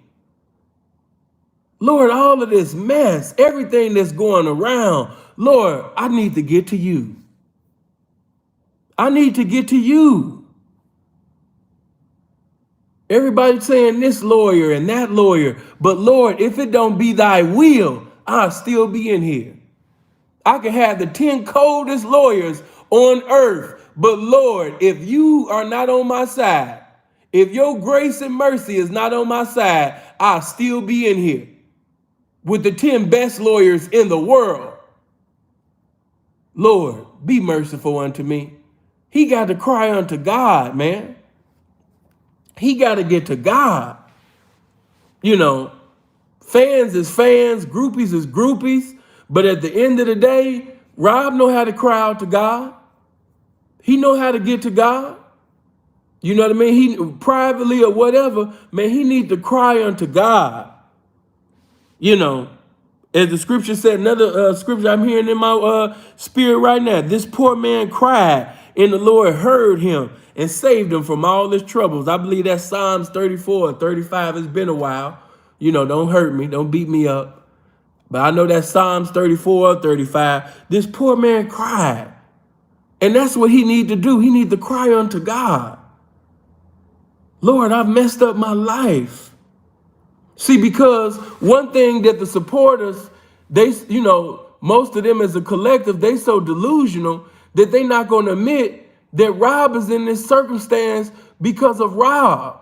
Lord, all of this mess, everything that's going around, Lord, I need to get to you. I need to get to you. Everybody saying this lawyer and that lawyer, but Lord, if it don't be thy will, I'll still be in here. I can have the 10 coldest lawyers on earth, but Lord, if you are not on my side, if your grace and mercy is not on my side, I'll still be in here with the 10 best lawyers in the world. Lord, be merciful unto me. He got to cry unto God, man. He got to get to God. You know, fans is fans, groupies is groupies. But at the end of the day, Rob know how to cry out to God. He know how to get to God. You know what I mean? He privately or whatever, man, he need to cry unto God. You know, as the scripture said, another scripture I'm hearing in my spirit right now. This poor man cried, and the Lord heard him and saved him from all his troubles. I believe that's Psalms 34 and 35. It's been a while. You know, don't hurt me. Don't beat me up. But I know that's Psalms 34 or 35. This poor man cried. And that's what he need to do. He need to cry unto God. Lord, I've messed up my life. See, because one thing that the supporters, most of them as a collective, they so delusional that they not going to admit that Rob is in this circumstance because of Rob.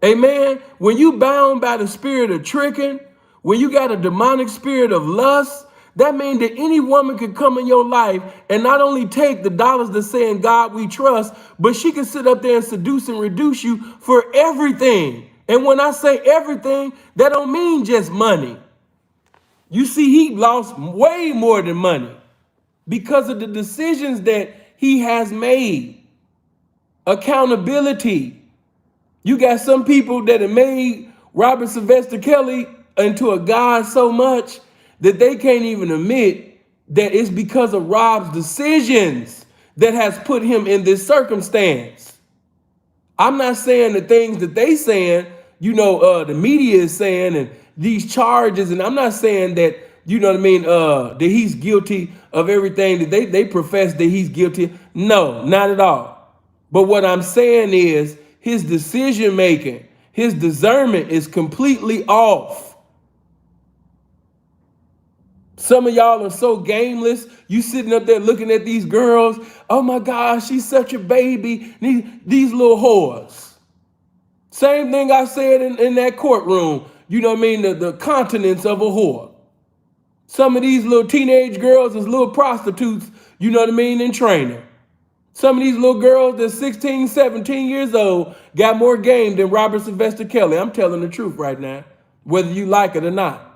Amen. When you bound by the spirit of tricking, when you got a demonic spirit of lust, that means that any woman can come in your life and not only take the dollars that say in God we trust, but she can sit up there and seduce and reduce you for everything. And when I say everything, that don't mean just money. You see, he lost way more than money because of the decisions that he has made. Accountability. You got some people that have made Robert Sylvester Kelly into a god so much that they can't even admit that it's because of Rob's decisions that has put him in this circumstance. I'm not saying the things that they saying, the media is saying and these charges, and I'm not saying that, that he's guilty of everything that they profess that he's guilty. No, not at all. But what I'm saying is his decision making, his discernment is completely off. Some of y'all are so gameless. You sitting up there looking at these girls. Oh my gosh, she's such a baby. These little whores. Same thing I said in that courtroom. The continents of a whore. Some of these little teenage girls is little prostitutes, in training. Some of these little girls that's 16, 17 years old got more game than Robert Sylvester Kelly. I'm telling the truth right now, whether you like it or not.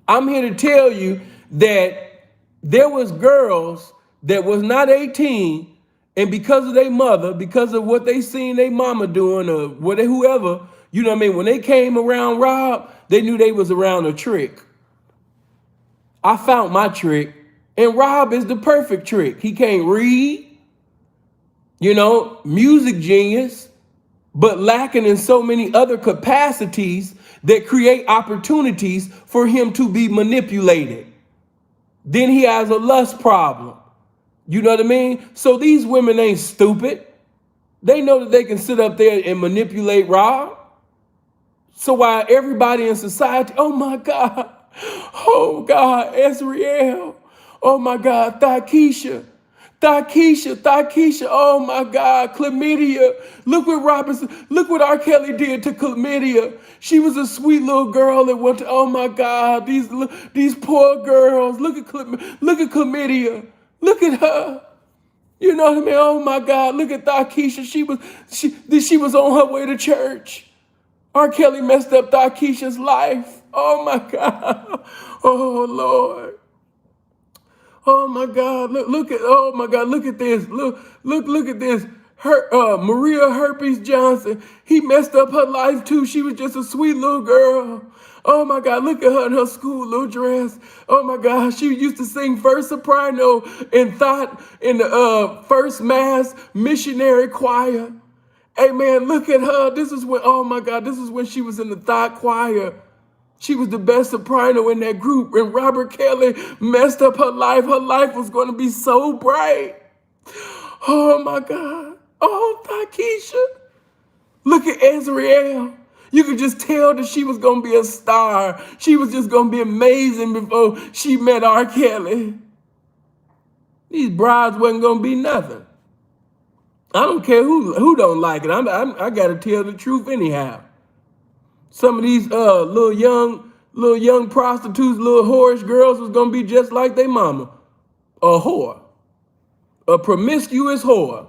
I'm here to tell you that there was girls that was not 18, and because of their mother, because of what they seen their mama doing or whoever, when they came around Rob, they knew they was around a trick. I found my trick, and Rob is the perfect trick. He can't read, music genius, but lacking in so many other capacities that create opportunities for him to be manipulated. Then he has a lust problem. You know what I mean? So these women ain't stupid. They know that they can sit up there and manipulate Rob. So while everybody in society, oh my God, Ezreal, oh my God, Darkeisha, oh my God, chlamydia. Look what R. Kelly did to chlamydia. She was a sweet little girl that went to, oh my God, these poor girls. Look at chlamydia. Look at her. You know what I mean? Oh my God, look at Darkeisha. She was on her way to church. R. Kelly messed up Darkeisha's life. Oh my God. Oh Lord. Oh my God, look at this. Look at this. Maria Herpes Johnson, he messed up her life too. She was just a sweet little girl. Oh my God, look at her in her school little dress. Oh my God, she used to sing first soprano in the First Mass Missionary Choir. Hey man, look at her. This is when she was in the thought choir. She was the best soprano in that group. And Robert Kelly messed up her life. Her life was going to be so bright. Oh my God. Oh, Darkeisha. Look at Ezreal. You could just tell that she was going to be a star. She was just going to be amazing before she met R. Kelly. These brides wasn't going to be nothing. I don't care who don't like it. I got to tell the truth anyhow. Some of these little young prostitutes, little whorish girls was gonna be just like their mama, a whore, a promiscuous whore,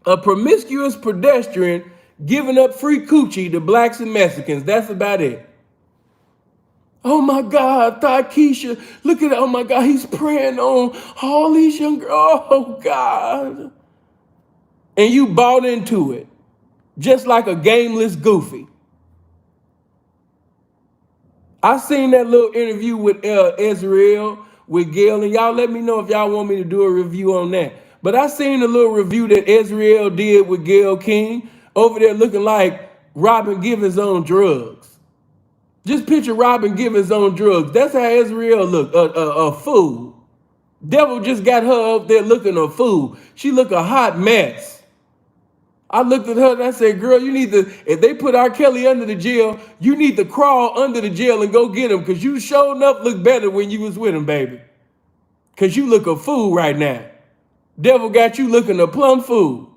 a promiscuous pedestrian giving up free coochie to blacks and Mexicans. That's about it. Oh my God, Darkeisha, look at it. Oh my God, he's preying on all these young girls. Oh God. And you bought into it, just like a gameless goofy. I seen that little interview with Ezreal, with Gail, and y'all let me know if y'all want me to do a review on that. But I seen a little review that Ezreal did with Gail King over there looking like Robin Givens on drugs. Just picture Robin Givens on drugs. That's how Ezreal look, a fool. Devil just got her up there looking a fool. She look a hot mess. I looked at her and I said, girl, you need to, if they put R. Kelly under the jail, you need to crawl under the jail and go get him, because you sure enough look better when you was with him, baby. Because you look a fool right now. Devil got you looking a plumb fool.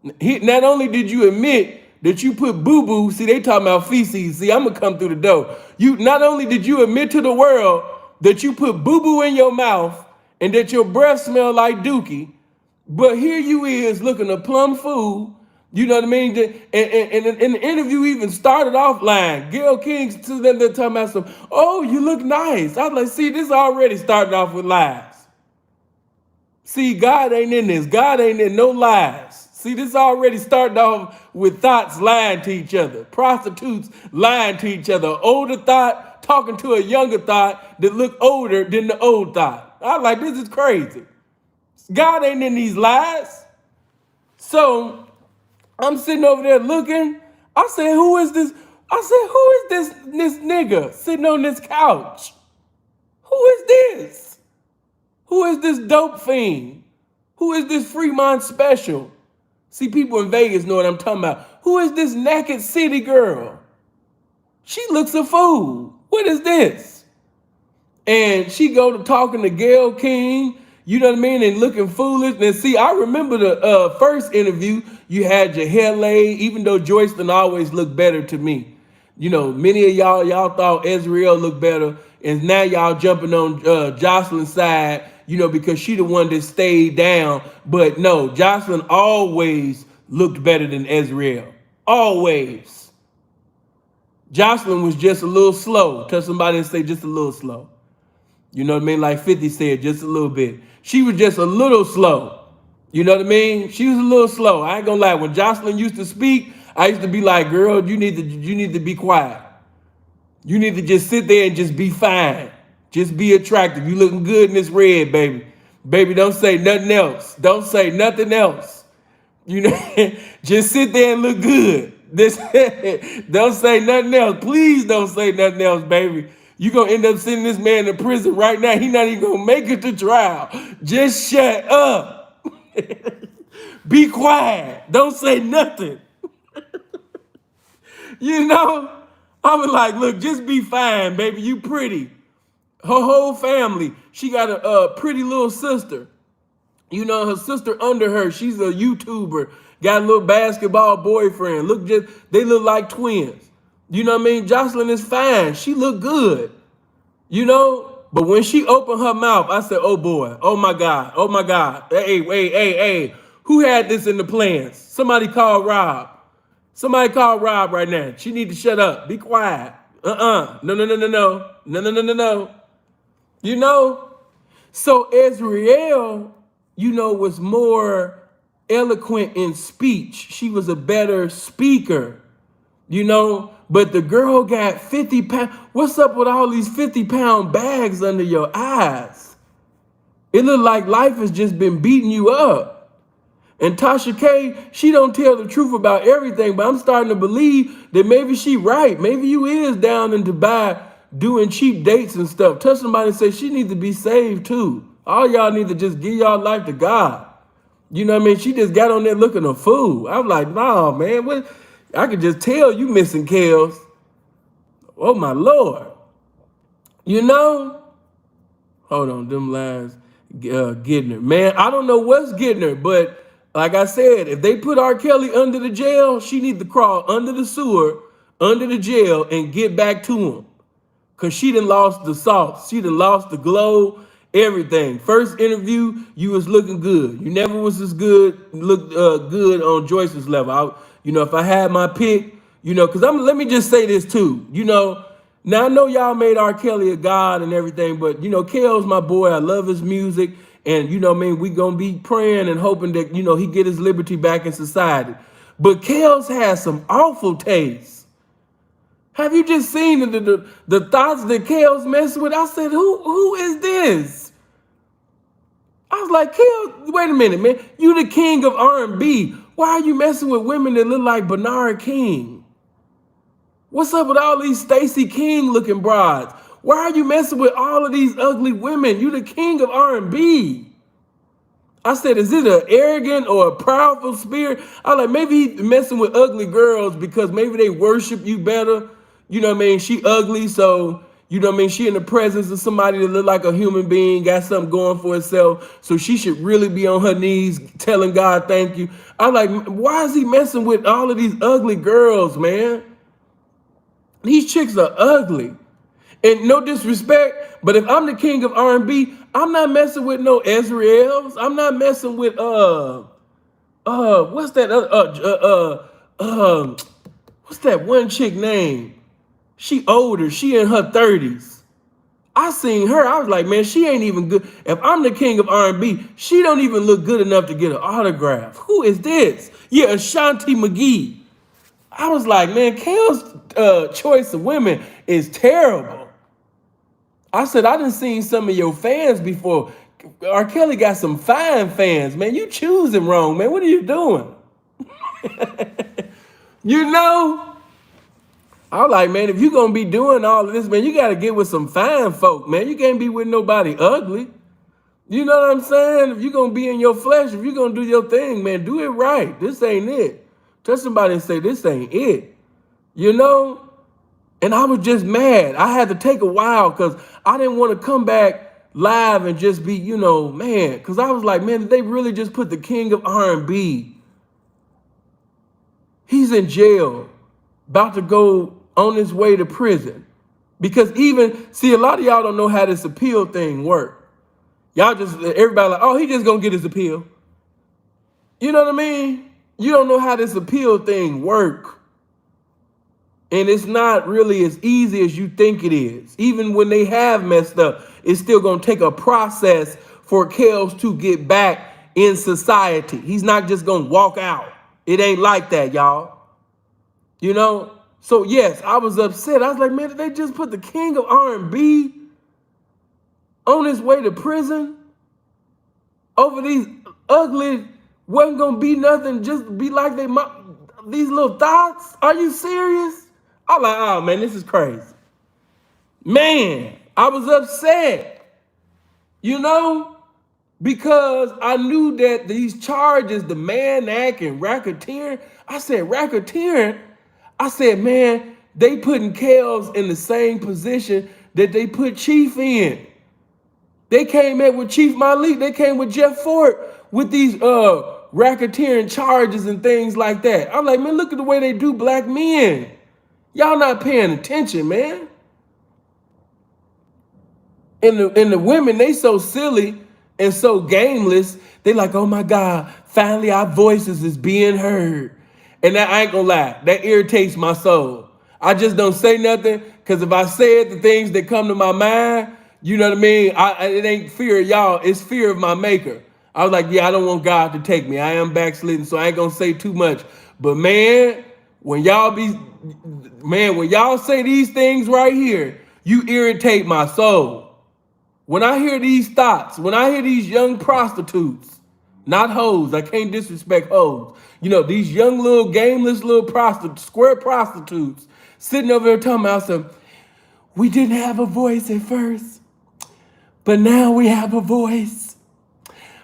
Not only did you admit that you put boo-boo, see, they talking about feces. See, I'm going to come through the door. You not only did you admit to the world that you put boo-boo in your mouth and that your breath smelled like dookie, but here you is looking a plumb fool. You know what I mean? And the interview even started off lying. Gayle King to them, they're talking about some, oh, you look nice. I was like, see, this already started off with lies. See, God ain't in this. God ain't in no lies. See, this already started off with thoughts lying to each other. Prostitutes lying to each other. Older thought talking to a younger thought that looked older than the old thought. I was like, this is crazy. God ain't in these lies. So I'm sitting over there looking. I said, who is this? I said, who is this nigga sitting on this couch? Who is this? Who is this dope fiend? Who is this Fremont special? See, people in Vegas know what I'm talking about. Who is this naked city girl? She looks a fool. What is this? And she go to talking to Gayle King, you know what I mean, and looking foolish. And see, I remember the first interview, you had your hair laid, even though Jocelyn always looked better to me. You know, many of y'all thought Ezreal looked better, and now y'all jumping on Jocelyn's side, you know, because she the one that stayed down. But no, Jocelyn always looked better than Ezreal. Always. Jocelyn was just a little slow. Tell somebody and say just a little slow. You know what I mean? Like 50 said, just a little bit. She was just a little slow. You know what I mean? She was a little slow. I ain't gonna lie. When Jocelyn used to speak, I used to be like, girl, you need to be quiet. You need to just sit there and just be fine. Just be attractive. You looking good in this red, baby. Baby, don't say nothing else. Don't say nothing else. You know, just sit there and look good. Don't say nothing else. Please don't say nothing else, baby. You're going to end up sending this man to prison right now. He's not even going to make it to trial. Just shut up. Be quiet. Don't say nothing. You know? I was like, look, just be fine, baby. You pretty. Her whole family. She got a pretty little sister. You know, her sister under her, she's a YouTuber. Got a little basketball boyfriend. They look like twins. You know what I mean? Jocelyn is fine. She look good. You know? But when she opened her mouth, I said, oh boy, oh my God, oh my God. Hey. Who had this in the plans? Somebody call Rob. Somebody call Rob right now. She need to shut up. Be quiet. No. No. You know? So Ezreal, you know, was more eloquent in speech. She was a better speaker, you know? But the girl got 50 pounds. What's up with all these 50-pound bags under your eyes? It looked like life has just been beating you up. And Tasha K, she don't tell the truth about everything, but I'm starting to believe that maybe she right. Maybe you is down in Dubai doing cheap dates and stuff. Tell somebody and say she needs to be saved too. All y'all need to just give y'all life to God. You know what I mean? She just got on there looking a fool. I'm like, nah, man. What? I could just tell you missing Kels. Oh, my Lord. You know? Hold on, them lines getting her. Man, I don't know what's getting her, but like I said, if they put R. Kelly under the jail, she need to crawl under the sewer, under the jail, and get back to him. Because she done lost the sauce. She done lost the glow, everything. First interview, you was looking good. You never was as good, looked good on Joyce's level. If I had my pick, because let me just say this too. Now I know y'all made R. Kelly a god and everything, but Kel's my boy. I love his music. And we gonna be praying and hoping that, he get his liberty back in society. But Kel's has some awful taste. Have you just seen the thoughts that Kel's messing with? I said, who is this? I was like, Kel, wait a minute, man. You the king of R&B. Why are you messing with women that look like Bernard King? What's up with all these Stacey King looking broads? Why are you messing with all of these ugly women? You the king of R&B. I said, is it an arrogant or a proudful spirit? I like, maybe he messing with ugly girls because maybe they worship you better. You know what I mean? She ugly, so you know what I mean? She in the presence of somebody that look like a human being, got something going for herself. So she should really be on her knees telling God thank you. I like, why is he messing with all of these ugly girls, man? These chicks are ugly. And no disrespect, but if I'm the king of R&B, I'm not messing with no Ezreals. I'm not messing with what's that what's that one chick name? She older. She in her 30s. I seen her. I was like, man, she ain't even good. If I'm the king of R&B, she don't even look good enough to get an autograph. Who is this? Yeah, Ashanti McGee. I was like, man, Kale's choice of women is terrible. I said, I done seen some of your fans before. R. Kelly got some fine fans, man. You choosing wrong, man. What are you doing? You know? I was like, man, if you gonna be doing all of this, man, you gotta get with some fine folk, man. You can't be with nobody ugly. You know what I'm saying? If you gonna be in your flesh, if you gonna do your thing, man, do it right. This ain't it. Touch somebody and say, this ain't it. You know? And I was just mad. I had to take a while because I didn't want to come back live and just be, you know, man. Because I was like, man, they really just put the king of R&B. He's in jail, about to go on his way to prison. Because see, a lot of y'all don't know how this appeal thing works. Y'all just, everybody like, oh, he just going to get his appeal. You know what I mean? You don't know how this appeal thing works. And it's not really as easy as you think it is. Even when they have messed up, it's still going to take a process for Kels to get back in society. He's not just going to walk out. It ain't like that, y'all. You know? So, yes, I was upset. I was like, man, did they just put the king of R&B on his way to prison over these ugly, wasn't going to be nothing, just be like these little thoughts? Are you serious? I'm like, oh, man, this is crazy. Man, I was upset, you know, because I knew that these charges, the man act and racketeering, I said, racketeering? I said, man, they putting Kels in the same position that they put Chief in. They came in with Chief Malik. They came with Jeff Fort with these racketeering charges and things like that. I'm like, man, look at the way they do black men. Y'all not paying attention, man. And the women, they so silly and so gameless. They like, oh my God, finally our voices is being heard. And that, I ain't gonna lie, that irritates my soul. I just don't say nothing, because if I said the things that come to my mind, you know what I mean? It ain't fear of y'all, it's fear of my maker. I was like, yeah, I don't want God to take me. I am backslidden, so I ain't gonna say too much. But man, when y'all say these things right here, you irritate my soul. When I hear these thoughts, when I hear these young prostitutes, not hoes, I can't disrespect hoes. You know, these young little gameless little square prostitutes sitting over there talking about some, we didn't have a voice at first, but now we have a voice.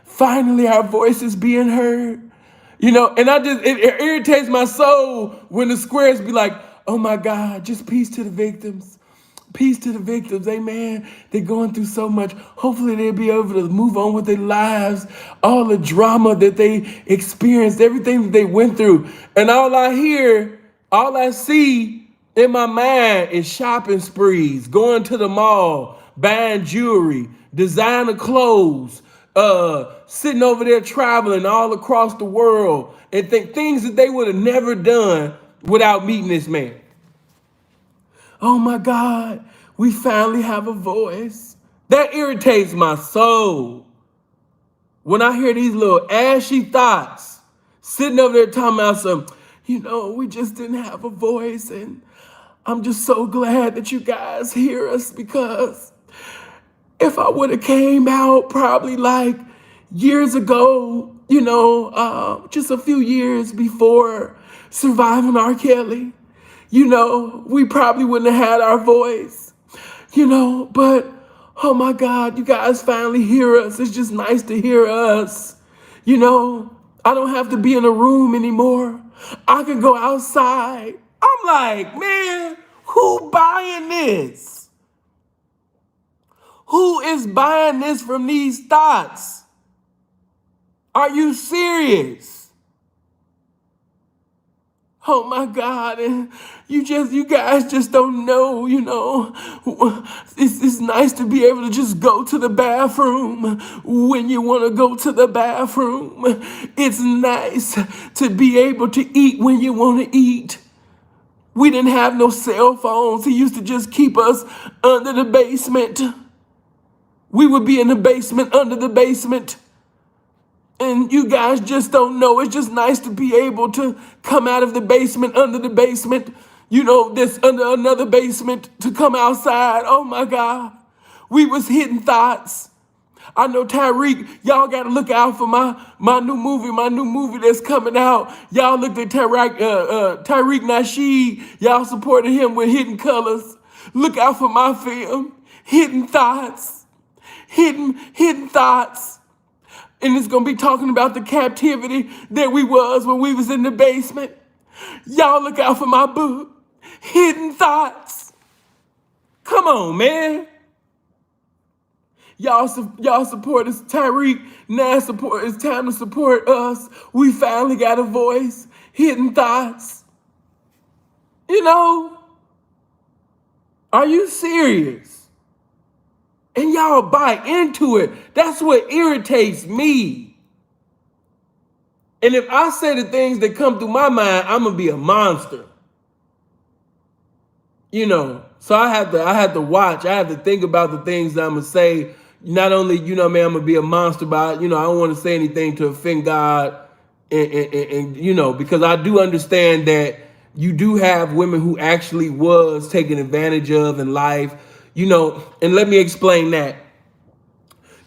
Finally, our voice is being heard. You know, and it irritates my soul when the squares be like, oh my God, just peace to the victims. Peace to the victims, amen. They're going through so much. Hopefully they'll be able to move on with their lives. All the drama that they experienced, everything that they went through. And all I see in my mind is shopping sprees, going to the mall, buying jewelry, designer clothes, sitting over there traveling all across the world, and things that they would have never done without meeting this man. Oh my God, we finally have a voice. That irritates my soul. When I hear these little ashy thoughts sitting over there talking about some, you know, we just didn't have a voice, and I'm just so glad that you guys hear us, because if I would have came out probably like years ago, you know, just a few years before surviving R. Kelly, you know, we probably wouldn't have had our voice, you know, but oh my God, you guys finally hear us. It's just nice to hear us. I don't have to be in a room anymore. I can go outside. I'm like, man, who buying this? Who is buying this from these thoughts? Are you serious? Oh my God, and you guys just don't know, It's nice to be able to just go to the bathroom when you want to go to the bathroom. It's nice to be able to eat when you want to eat. We didn't have no cell phones. He used to just keep us under the basement. We would be in the basement, under the basement. And you guys just don't know. It's just nice to be able to come out of the basement, under the basement, this under another basement, to come outside. Oh my God. We was hitting thoughts. I know Tyreek, y'all got to look out for my new movie that's coming out. Y'all looked at Tyreek Nasheed. Y'all supported him with Hidden Colors. Look out for my film, Hidden Thoughts. Hidden Thoughts. And it's going to be talking about the captivity that we was when we was in the basement. Y'all look out for my book, Hidden Thoughts. Come on, man. Y'all support us. Tyreek, now it's time to support us. We finally got a voice, Hidden Thoughts. Are you serious? And y'all buy into it. That's what irritates me. And if I say the things that come through my mind, I'm gonna be a monster. So I have to watch. I have to think about the things that I'm gonna say. Not only, I'm gonna be a monster, but I don't want to say anything to offend God, and because I do understand that you do have women who actually was taken advantage of in life. And let me explain that.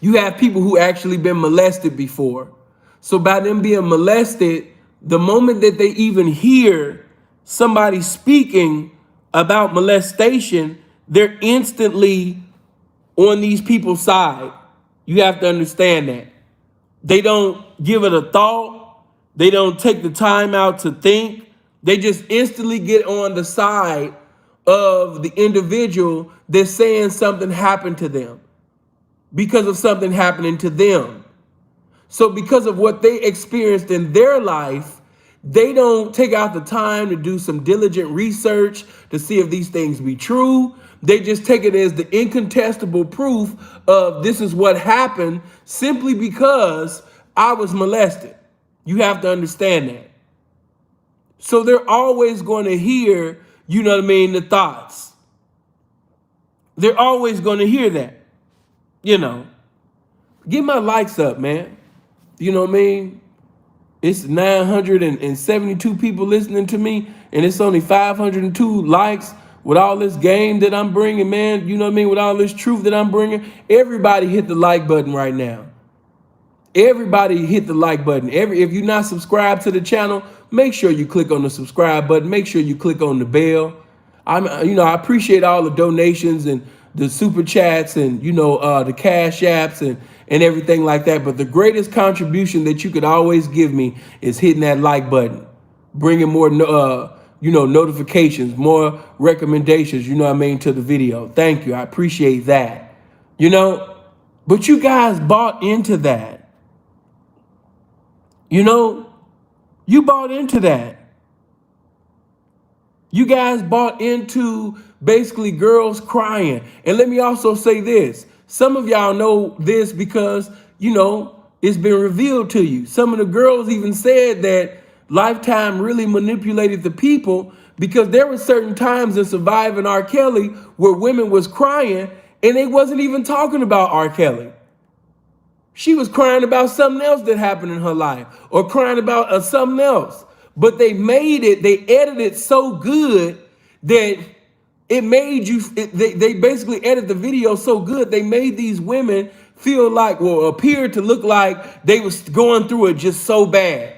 You have people who actually been molested before. So by them being molested, the moment that they even hear somebody speaking about molestation, they're instantly on these people's side. You have to understand that. They don't give it a thought. They don't take the time out to think. They just instantly get on the side of the individual that's saying something happened to them because of something happening to them. So because of what they experienced in their life, they don't take out the time to do some diligent research to see if these things be true. They just take it as the incontestable proof of this is what happened simply because I was molested. You have to understand that. So they're always going to hear, the thoughts. They're always going to hear that. Get my likes up, man. It's 972 people listening to me, and it's only 502 likes with all this game that I'm bringing, man. With all this truth that I'm bringing. Everybody hit the like button right now. Everybody hit the like button. If you're not subscribed to the channel, make sure you click on the subscribe button. Make sure you click on the bell. I appreciate all the donations and the super chats and the cash apps and everything like that. But the greatest contribution that you could always give me is hitting that like button, bringing more notifications, more recommendations. To the video. Thank you. I appreciate that. But you guys bought into that. You bought into that. You guys bought into basically girls crying. And let me also say this. Some of y'all know this because, it's been revealed to you. Some of the girls even said that Lifetime really manipulated the people because there were certain times in Surviving R. Kelly where women was crying and they wasn't even talking about R. Kelly. She was crying about something else that happened in her life or crying about something else. But they edited it so good that it made they basically edited the video so good, they made these women feel like, appear to look like they was going through it just so bad.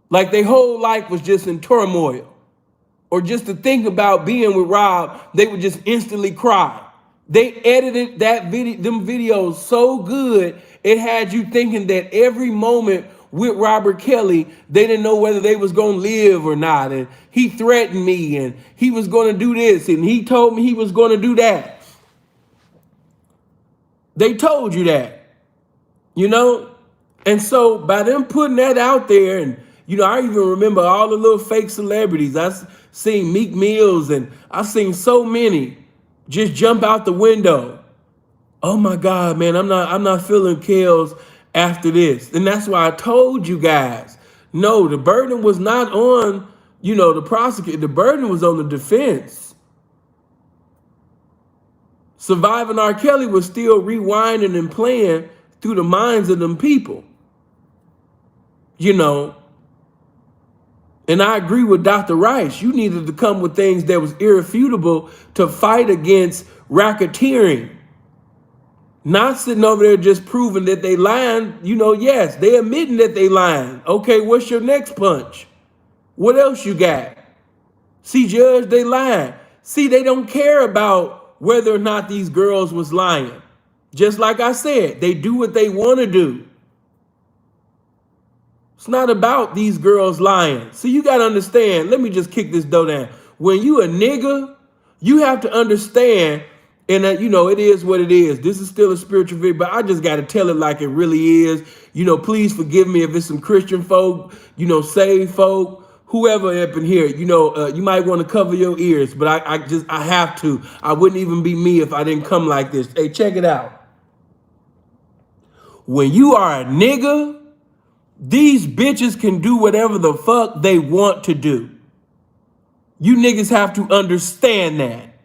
Like their whole life was just in turmoil. Or just to think about being with Rob, they would just instantly cry. They edited them videos so good It had you thinking that every moment with Robert Kelly, they didn't know whether they was going to live or not. And he threatened me and he was going to do this and he told me he was going to do that. They told you that, you know? And so by them putting that out there, and, you know, I even remember all the little fake celebrities. I seen Meek Mills and I seen so many just jump out the window. Oh my God, man, I'm not feeling Kels after this. And that's why I told you guys, no, the burden was not on, you know, the prosecutor. The burden was on the defense. Surviving R. Kelly was still rewinding and playing through the minds of them people, you know. And I agree with Dr. Rice. You needed to come with things that was irrefutable to fight against racketeering. Not sitting over there just proving that they lying. You know, yes, they admitting that they lying. Okay, what's your next punch? What else you got? See, Judge, they lying. See, they don't care about whether or not these girls was lying. Just like I said, they do what they want to do. It's not about these girls lying. So you got to understand, let me just kick this dough down. When you a nigga, you have to understand, and you know, it is what it is. This is still a spiritual video, but I just got to tell it like it really is. You know, please forgive me if it's some Christian folk, you know, saved folk, whoever up in here, you know, you might want to cover your ears, but I have to. I wouldn't even be me if I didn't come like this. Hey, check it out. When you are a nigga, these bitches can do whatever the fuck they want to do. You niggas have to understand that.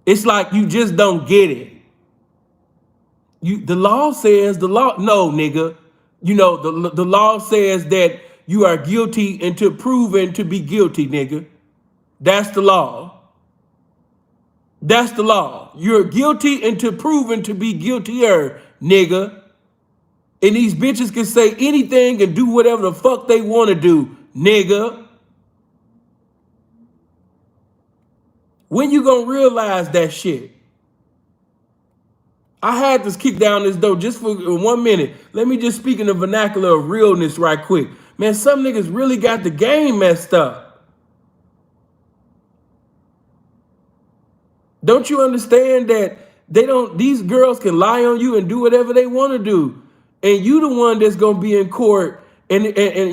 It's like you just don't get it. The law says, no, nigga. You know, the law says that you are guilty until proven to be guilty, nigga. That's the law. That's the law. You're guilty until proven to be guiltier, nigga. And these bitches can say anything and do whatever the fuck they want to do, nigga. When you gonna realize that shit? I had to kick down this door just for 1 minute. Let me just speak in the vernacular of realness right quick. Man, some niggas really got the game messed up. Don't you understand that these girls can lie on you and do whatever they want to do? And you the one that's gonna be in court and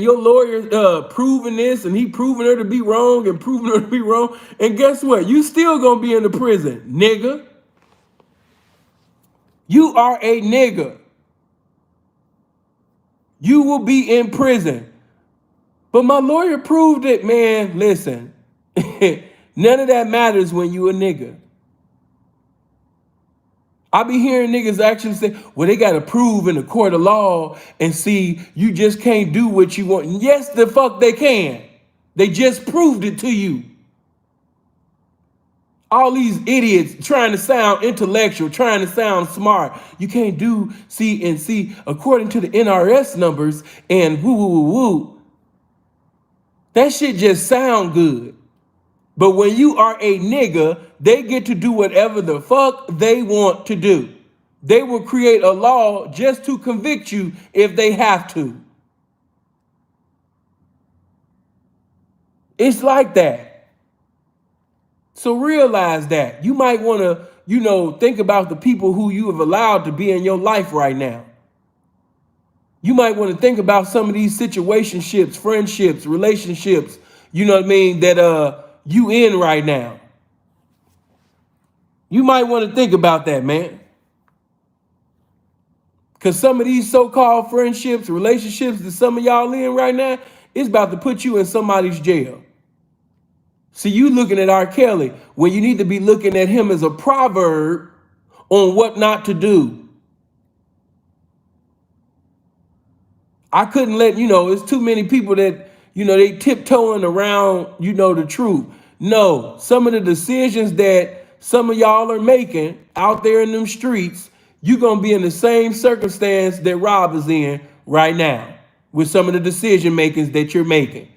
your lawyer proving this and he proving her to be wrong and proving her to be wrong. And guess what? You still gonna be in the prison, nigga. You are a nigga. You will be in prison. But my lawyer proved it, man. Listen, none of that matters when you a nigga. I be hearing niggas actually say, well, they got to prove in the court of law and see you just can't do what you want. Yes, the fuck they can. They just proved it to you. All these idiots trying to sound intellectual, trying to sound smart. You can't do see, according to the NRS numbers and woo, woo, woo, woo. That shit just sound good. But when you are a nigga, they get to do whatever the fuck they want to do. They will create a law just to convict you if they have to. It's like that. So realize that. You might want to, you know, think about the people who you have allowed to be in your life right now. You might want to think about some of these situationships, friendships, relationships, you know what I mean, that you in right now. You might want to think about that, man. Because some of these so-called friendships, relationships that some of y'all in right now, it's about to put you in somebody's jail. See, you looking at R. Kelly when you need to be looking at him as a proverb on what not to do. I couldn't let, you know, it's too many people that, you know, they tiptoeing around, you know, the truth. No, some of the decisions that some of y'all are making out there in them streets, you're going to be in the same circumstance that Rob is in right now with some of the decision makings that you're making.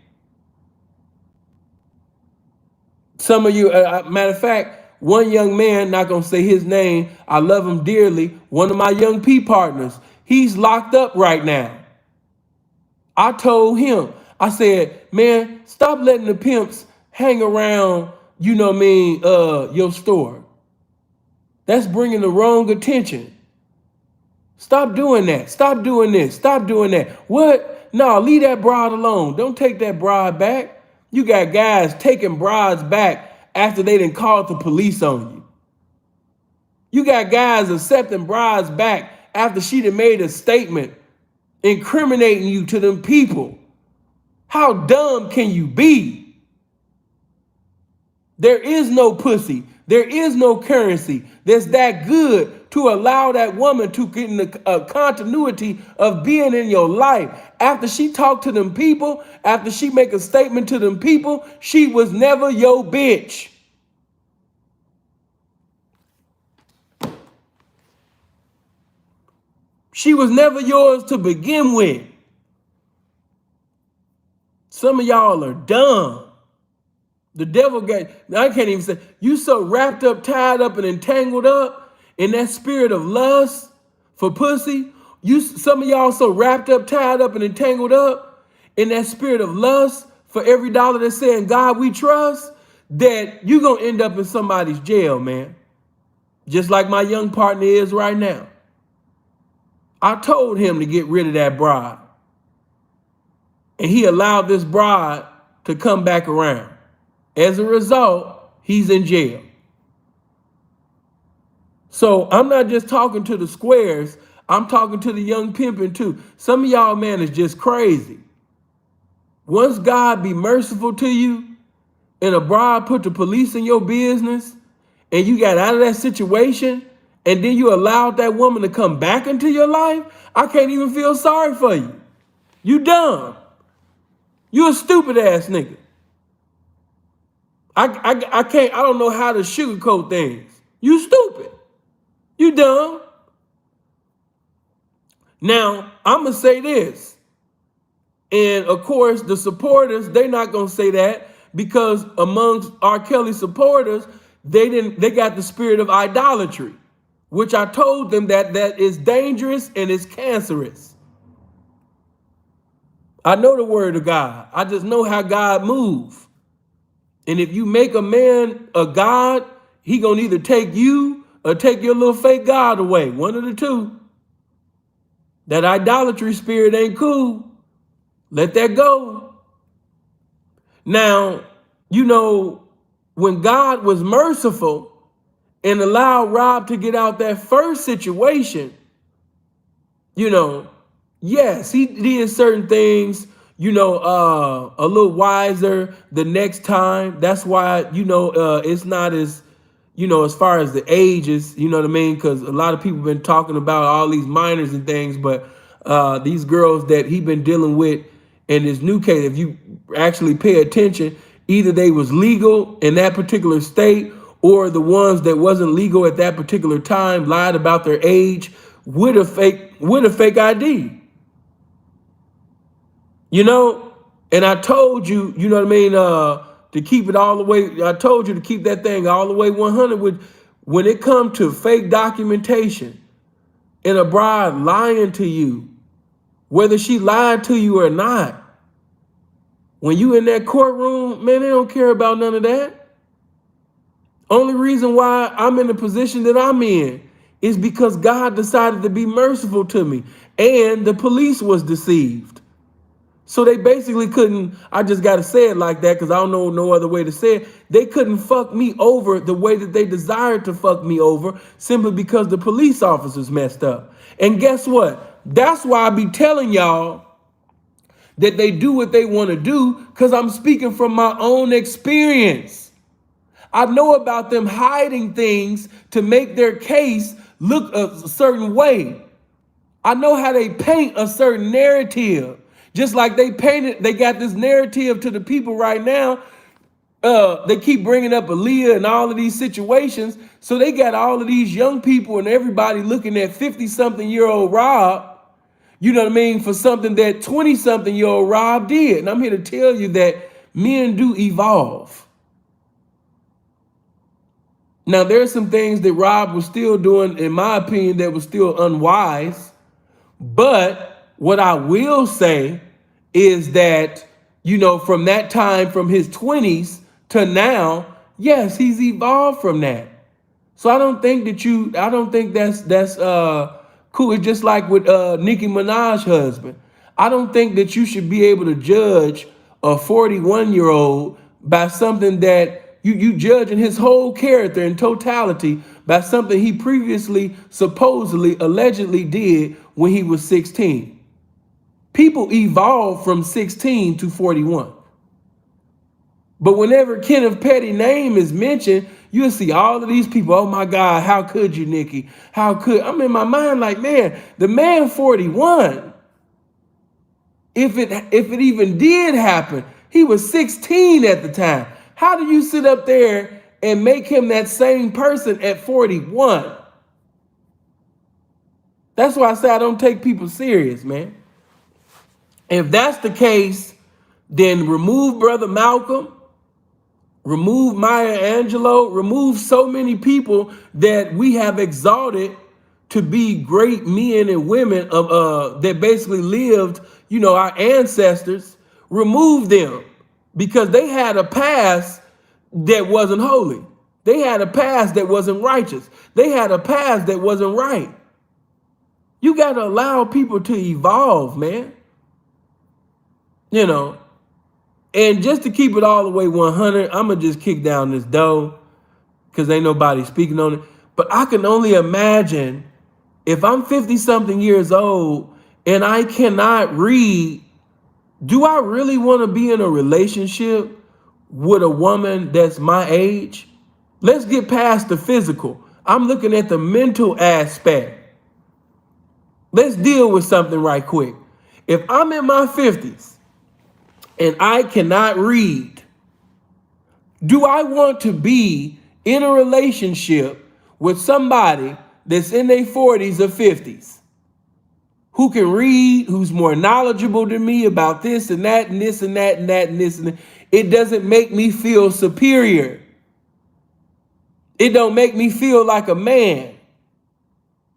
Some of you, matter of fact, one young man, not going to say his name, I love him dearly, one of my young P partners, He's locked up right now. I told him, I said, man, stop letting the pimps hang around, your store. That's bringing the wrong attention. Stop doing that. Stop doing this. Stop doing that. What? No, leave that broad alone. Don't take that broad back. You got guys taking broads back after they done called the police on you. You got guys accepting brides back after she done made a statement incriminating you to them people. How dumb can you be? There is no pussy. There is no currency that's that good to allow that woman to get in the continuity of being in your life. After she talked to them people, after she make a statement to them people, she was never your bitch. She was never yours to begin with. Some of y'all are dumb. The devil I can't even say, you so wrapped up, tied up, and entangled up in that spirit of lust for pussy. Some of y'all so wrapped up, tied up, and entangled up in that spirit of lust for every dollar that's saying, God, we trust, that you're going to end up in somebody's jail, man. Just like my young partner is right now. I told him to get rid of that bride. And he allowed this bride to come back around. As a result, he's in jail. So I'm not just talking to the squares. I'm talking to the young pimping too. Some of y'all, man, is just crazy. Once God be merciful to you and a bride put the police in your business and you got out of that situation, and then you allowed that woman to come back into your life, I can't even feel sorry for you. You dumb. You a stupid ass nigga. I don't know how to sugarcoat things. You stupid. You dumb. Now, I'm going to say this. And of course, the supporters, they're not going to say that because amongst R. Kelly supporters, they got the spirit of idolatry, which I told them that is dangerous and it's cancerous. I know the word of God. I just know how God moves. And if you make a man a God, he gonna either take you or take your little fake God away. One of the two. That idolatry spirit ain't cool. Let that go. Now, when God was merciful and allowed Rob to get out that first situation, yes, he did certain things, a little wiser the next time. That's why, it's not as, as far as the ages, you know what I mean? Because a lot of people been talking about all these minors and things, but these girls that he been dealing with in this new case, if you actually pay attention, either they was legal in that particular state or the ones that wasn't legal at that particular time lied about their age with a fake ID. And I told you, you know what I mean, to keep it all the way. I told you to keep that thing all the way 100 when it comes to fake documentation and a bride lying to you, whether she lied to you or not. When you in that courtroom, man, they don't care about none of that. Only reason why I'm in the position that I'm in is because God decided to be merciful to me and the police was deceived. So they basically couldn't, I just got to say it like that because I don't know no other way to say it. They couldn't fuck me over the way that they desired to fuck me over simply because the police officers messed up. And guess what? That's why I be telling y'all that they do what they want to do because I'm speaking from my own experience. I know about them hiding things to make their case look a certain way. I know how they paint a certain narrative. Just like they got this narrative to the people right now. They keep bringing up Aaliyah and all of these situations. So they got all of these young people and everybody looking at 50-something-year-old Rob, you know what I mean, for something that 20-something-year-old Rob did. And I'm here to tell you that men do evolve. Now, there are some things that Rob was still doing, in my opinion, that was still unwise. But what I will say is that, from that time, from his 20s to now, yes, he's evolved from that. So I don't think that's cool. It's just like with Nicki Minaj's husband. I don't think that you should be able to judge a 41-year-old by something that you judging his whole character in totality by something he previously supposedly allegedly did when he was 16. People evolve from 16 to 41. But whenever Kenneth Petty name is mentioned, you'll see all of these people. Oh my God, how could you, Nikki? How could I'm in my mind like, man, the man 41. If it even did happen, he was 16 at the time. How do you sit up there and make him that same person at 41? That's why I say I don't take people serious, man. If that's the case, then remove Brother Malcolm. Remove Maya Angelou, remove so many people that we have exalted to be great men and women of that basically lived, our ancestors. Remove them because they had a past that wasn't holy. They had a past that wasn't righteous. They had a past that wasn't right. You got to allow people to evolve, man. And just to keep it all the way 100, I'm going to just kick down this door because ain't nobody speaking on it. But I can only imagine if I'm 50-something years old and I cannot read, do I really want to be in a relationship with a woman that's my age? Let's get past the physical. I'm looking at the mental aspect. Let's deal with something right quick. If I'm in my 50s, and I cannot read, do I want to be in a relationship with somebody that's in their 40s or 50s who can read, who's more knowledgeable than me about this and that and this and that and that and this and that? It doesn't make me feel superior. It don't make me feel like a man.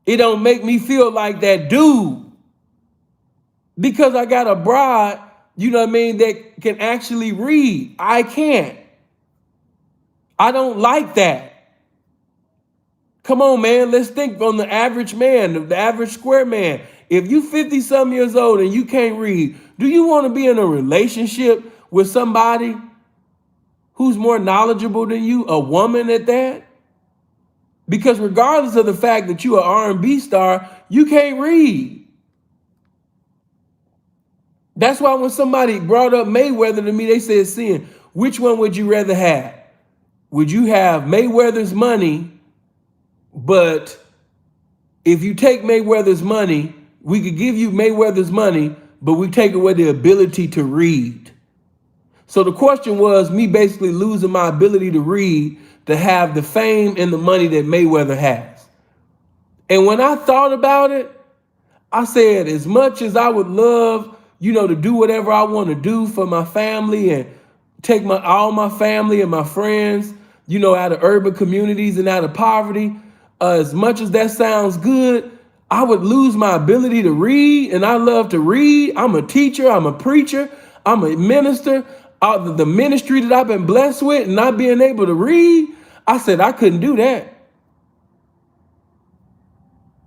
It don't make me feel like that dude because I got a bride, that can actually read. I can't. I don't like that. Come on, man. Let's think on the average man, the average square man. If you 50-some years old and you can't read, do you want to be in a relationship with somebody who's more knowledgeable than you, a woman at that? Because regardless of the fact that you're an R&B star, you can't read. That's why when somebody brought up Mayweather to me, they said, "Sin, which one would you rather have? Would you have Mayweather's money, but if you take Mayweather's money, we could give you Mayweather's money, but we take away the ability to read?" So the question was me basically losing my ability to read to have the fame and the money that Mayweather has. And when I thought about it, I said, as much as I would love to do whatever I want to do for my family and take all my family and my friends, out of urban communities and out of poverty, as much as that sounds good, I would lose my ability to read. And I love to read. I'm a teacher. I'm a preacher. I'm a minister. The ministry that I've been blessed with and not being able to read, I said, I couldn't do that.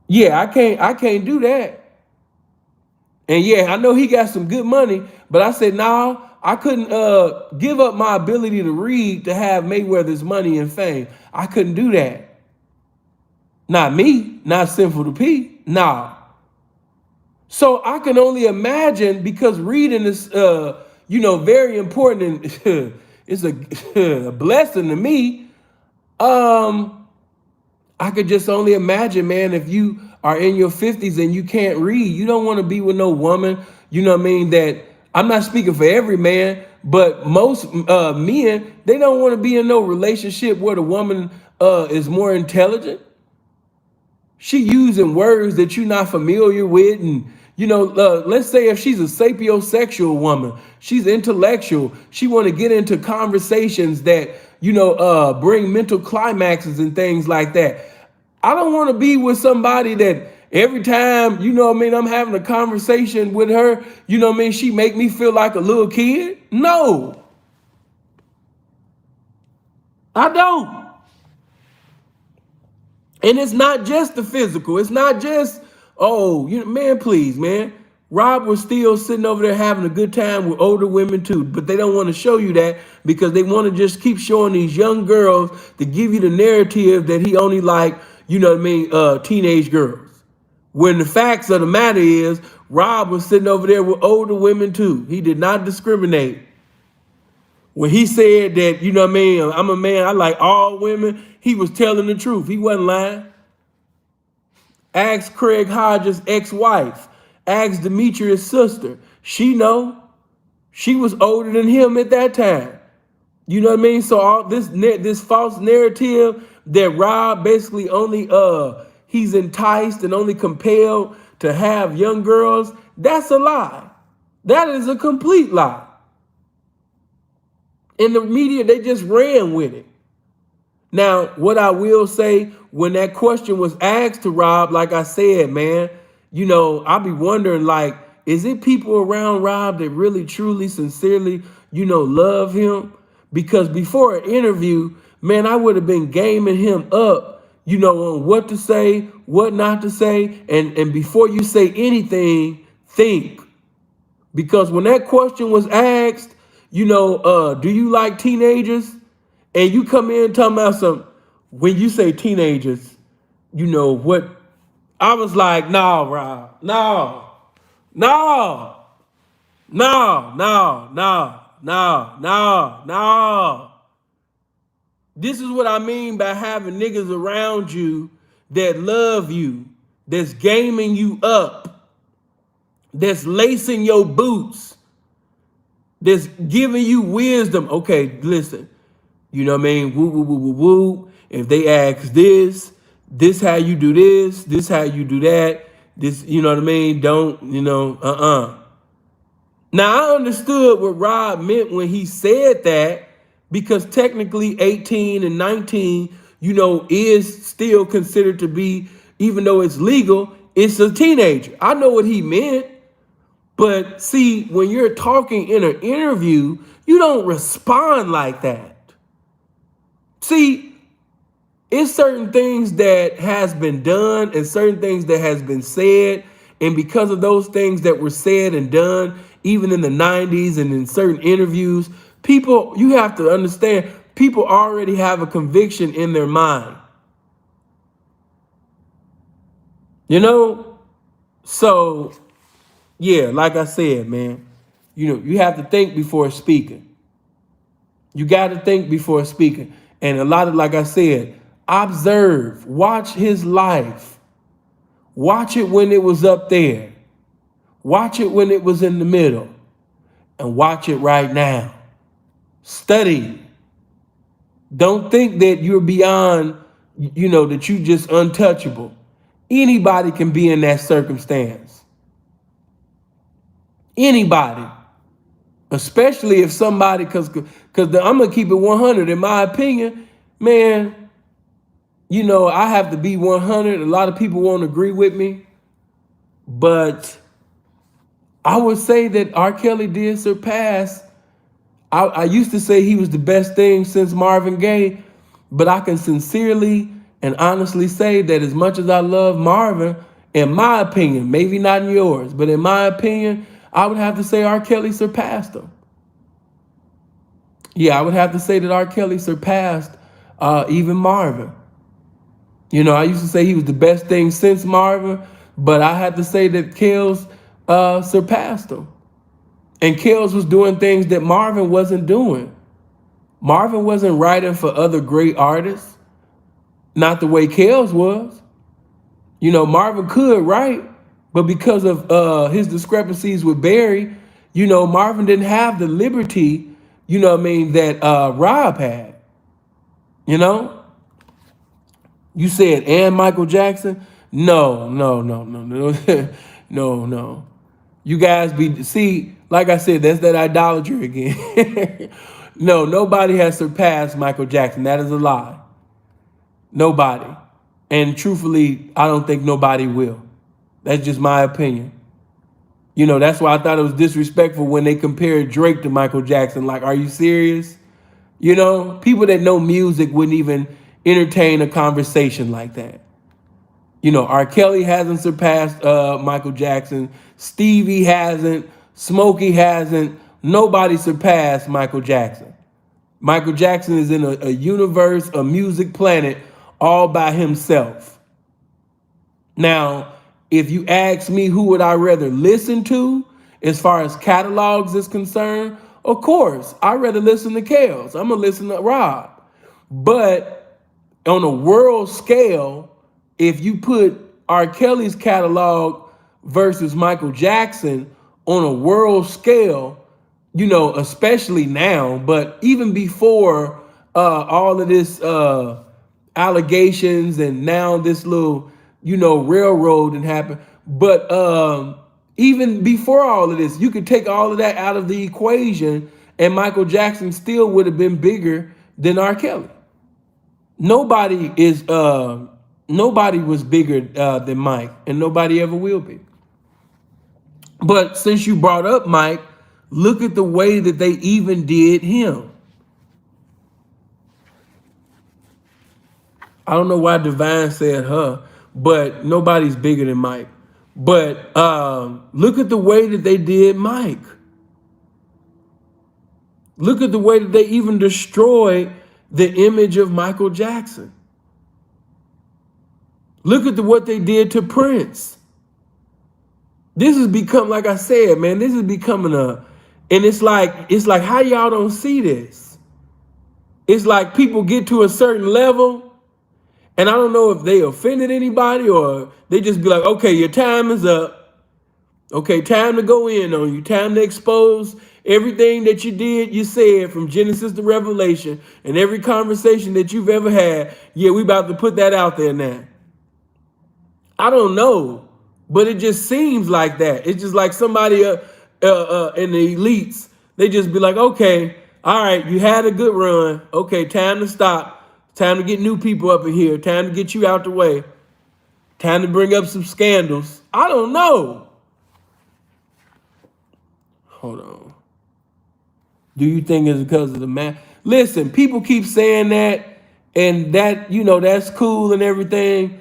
Yeah, I can't do that. And yeah, I know he got some good money, but I said, no, I couldn't give up my ability to read to have Mayweather's money and fame. I couldn't do that. Not me, not Sinful to P. Nah. So I can only imagine, because reading is, very important and it's a blessing to me. I could just only imagine, man, if you are in your 50s and you can't read, you don't want to be with no woman, that I'm not speaking for every man, but most men, they don't want to be in no relationship where the woman is more intelligent. She using words that you're not familiar with. And, let's say if she's a sapiosexual woman, she's intellectual. She want to get into conversations that, bring mental climaxes and things like that. I don't want to be with somebody that Every time, you know what I mean, I'm having a conversation with her, you know what I mean, she make me feel like a little kid. No, I don't. And it's not just the physical. It's not just, oh, you know, man, please, man. Rob was still sitting over there having a good time with older women too, but they don't want to show you that because they want to just keep showing these young girls to give you the narrative that he only like, you know what I mean, teenage girls. When the facts of the matter is, Rob was sitting over there with older women too. He did not discriminate. When he said that, you know what I mean, I'm a man, I like all women, he was telling the truth. He wasn't lying. Ask Craig Hodges' ex-wife. Ask Demetrius' sister. She know. She was older than him at that time. You know what I mean? So all this false narrative that Rob basically only he's enticed and only compelled to have young girls, that's a lie. That is a complete lie. In the media, they just ran with it. Now, what I will say, when that question was asked to Rob, like I said, man, you know, I'll be wondering, like, is it people around Rob that really, truly, sincerely, you know, love him? Because before an interview, man, I would have been gaming him up, you know, on what to say, what not to say. And before you say anything, think. Because when that question was asked, you know, do you like teenagers? And you come in talking about some, when you say teenagers, you know what? I was like, no, Rob, no, no, no, no, no, no, no, no. This is what I mean by having niggas around you that love you, that's gaming you up, that's lacing your boots, that's giving you wisdom. Okay, listen. You know what I mean? Woo, woo, woo, woo, woo. If they ask this how you do this how you do that, this, you know what I mean? Don't, you know, Now, I understood what Rob meant when he said that, because technically 18 and 19, you know, is still considered to be, even though it's legal, it's a teenager. I know what he meant. But see, when you're talking in an interview, you don't respond like that. See, it's certain things that has been done and certain things that has been said. And because of those things that were said and done, even in the 90s and in certain interviews, people, you have to understand, people already have a conviction in their mind. You know? So, yeah, like I said, man, you know, you have to think before speaking. You got to think before speaking. And a lot of, like I said, observe, watch his life. Watch it when it was up there. Watch it when it was in the middle. And watch it right now. Study. Don't think that you're beyond, you know, that you just untouchable. Anybody can be in that circumstance. Anybody. Especially if somebody, because I'm going to keep it 100. In my opinion, man, you know, I have to be 100. A lot of people won't agree with me. But I would say that R. Kelly did surpass. I used to say he was the best thing since Marvin Gaye. But I can sincerely and honestly say that as much as I love Marvin, in my opinion, maybe not in yours, but in my opinion, I would have to say R. Kelly surpassed him. Yeah, I would have to say that R. Kelly surpassed even Marvin. You know, I used to say he was the best thing since Marvin, but I had to say that Kells surpassed him. And Kells was doing things that Marvin wasn't doing. Marvin wasn't writing for other great artists, not the way Kells was. You know, Marvin could write, but because of his discrepancies with Barry, you know, Marvin didn't have the liberty, you know what I mean, that Rob had. You know? You said, and Michael Jackson? No. No. You guys see, like I said, that's that idolatry again. No, nobody has surpassed Michael Jackson. That is a lie. Nobody. And truthfully, I don't think nobody will. That's just my opinion. That's why I thought it was disrespectful when they compared Drake to Michael Jackson. Like, are you serious? People that know music wouldn't even entertain a conversation like that. R. Kelly hasn't surpassed Michael Jackson. Stevie hasn't. Smokey hasn't. Nobody surpassed Michael Jackson. Michael Jackson is in a universe, a music planet, all by himself. Now, if you ask me who would I rather listen to as far as catalogs is concerned, of course, I'd rather listen to Kels. I'm going to listen to Rob. But on a world scale, if you put R. Kelly's catalog versus Michael Jackson on a world scale, especially now, but even before all of this allegations and now this little, railroad and happened. But even before all of this, you could take all of that out of the equation and Michael Jackson still would have been bigger than R. Kelly. Nobody was bigger than Mike, and nobody ever will be. But since you brought up Mike, look at the way that they even did him. I don't know why Divine said her, but nobody's bigger than Mike. But look at the way that they did Mike. Look at the way that they even destroyed the image of Michael Jackson. Look at what they did to Prince. This has become, like I said, man, this is becoming and it's like how y'all don't see this? It's like people get to a certain level, and I don't know if they offended anybody or they just be like, okay, your time is up. Okay, time to go in on you. Time to expose everything that you did, you said from Genesis to Revelation, and every conversation that you've ever had. Yeah, we about to put that out there now. I don't know, but it just seems like that. It's just like somebody in the elites, they just be like, okay, all right, you had a good run. Okay, time to stop. Time to get new people up in here. Time to get you out the way. Time to bring up some scandals. I don't know. Hold on. Do you think it's because of the man? Listen, people keep saying that, and that, that's cool and everything.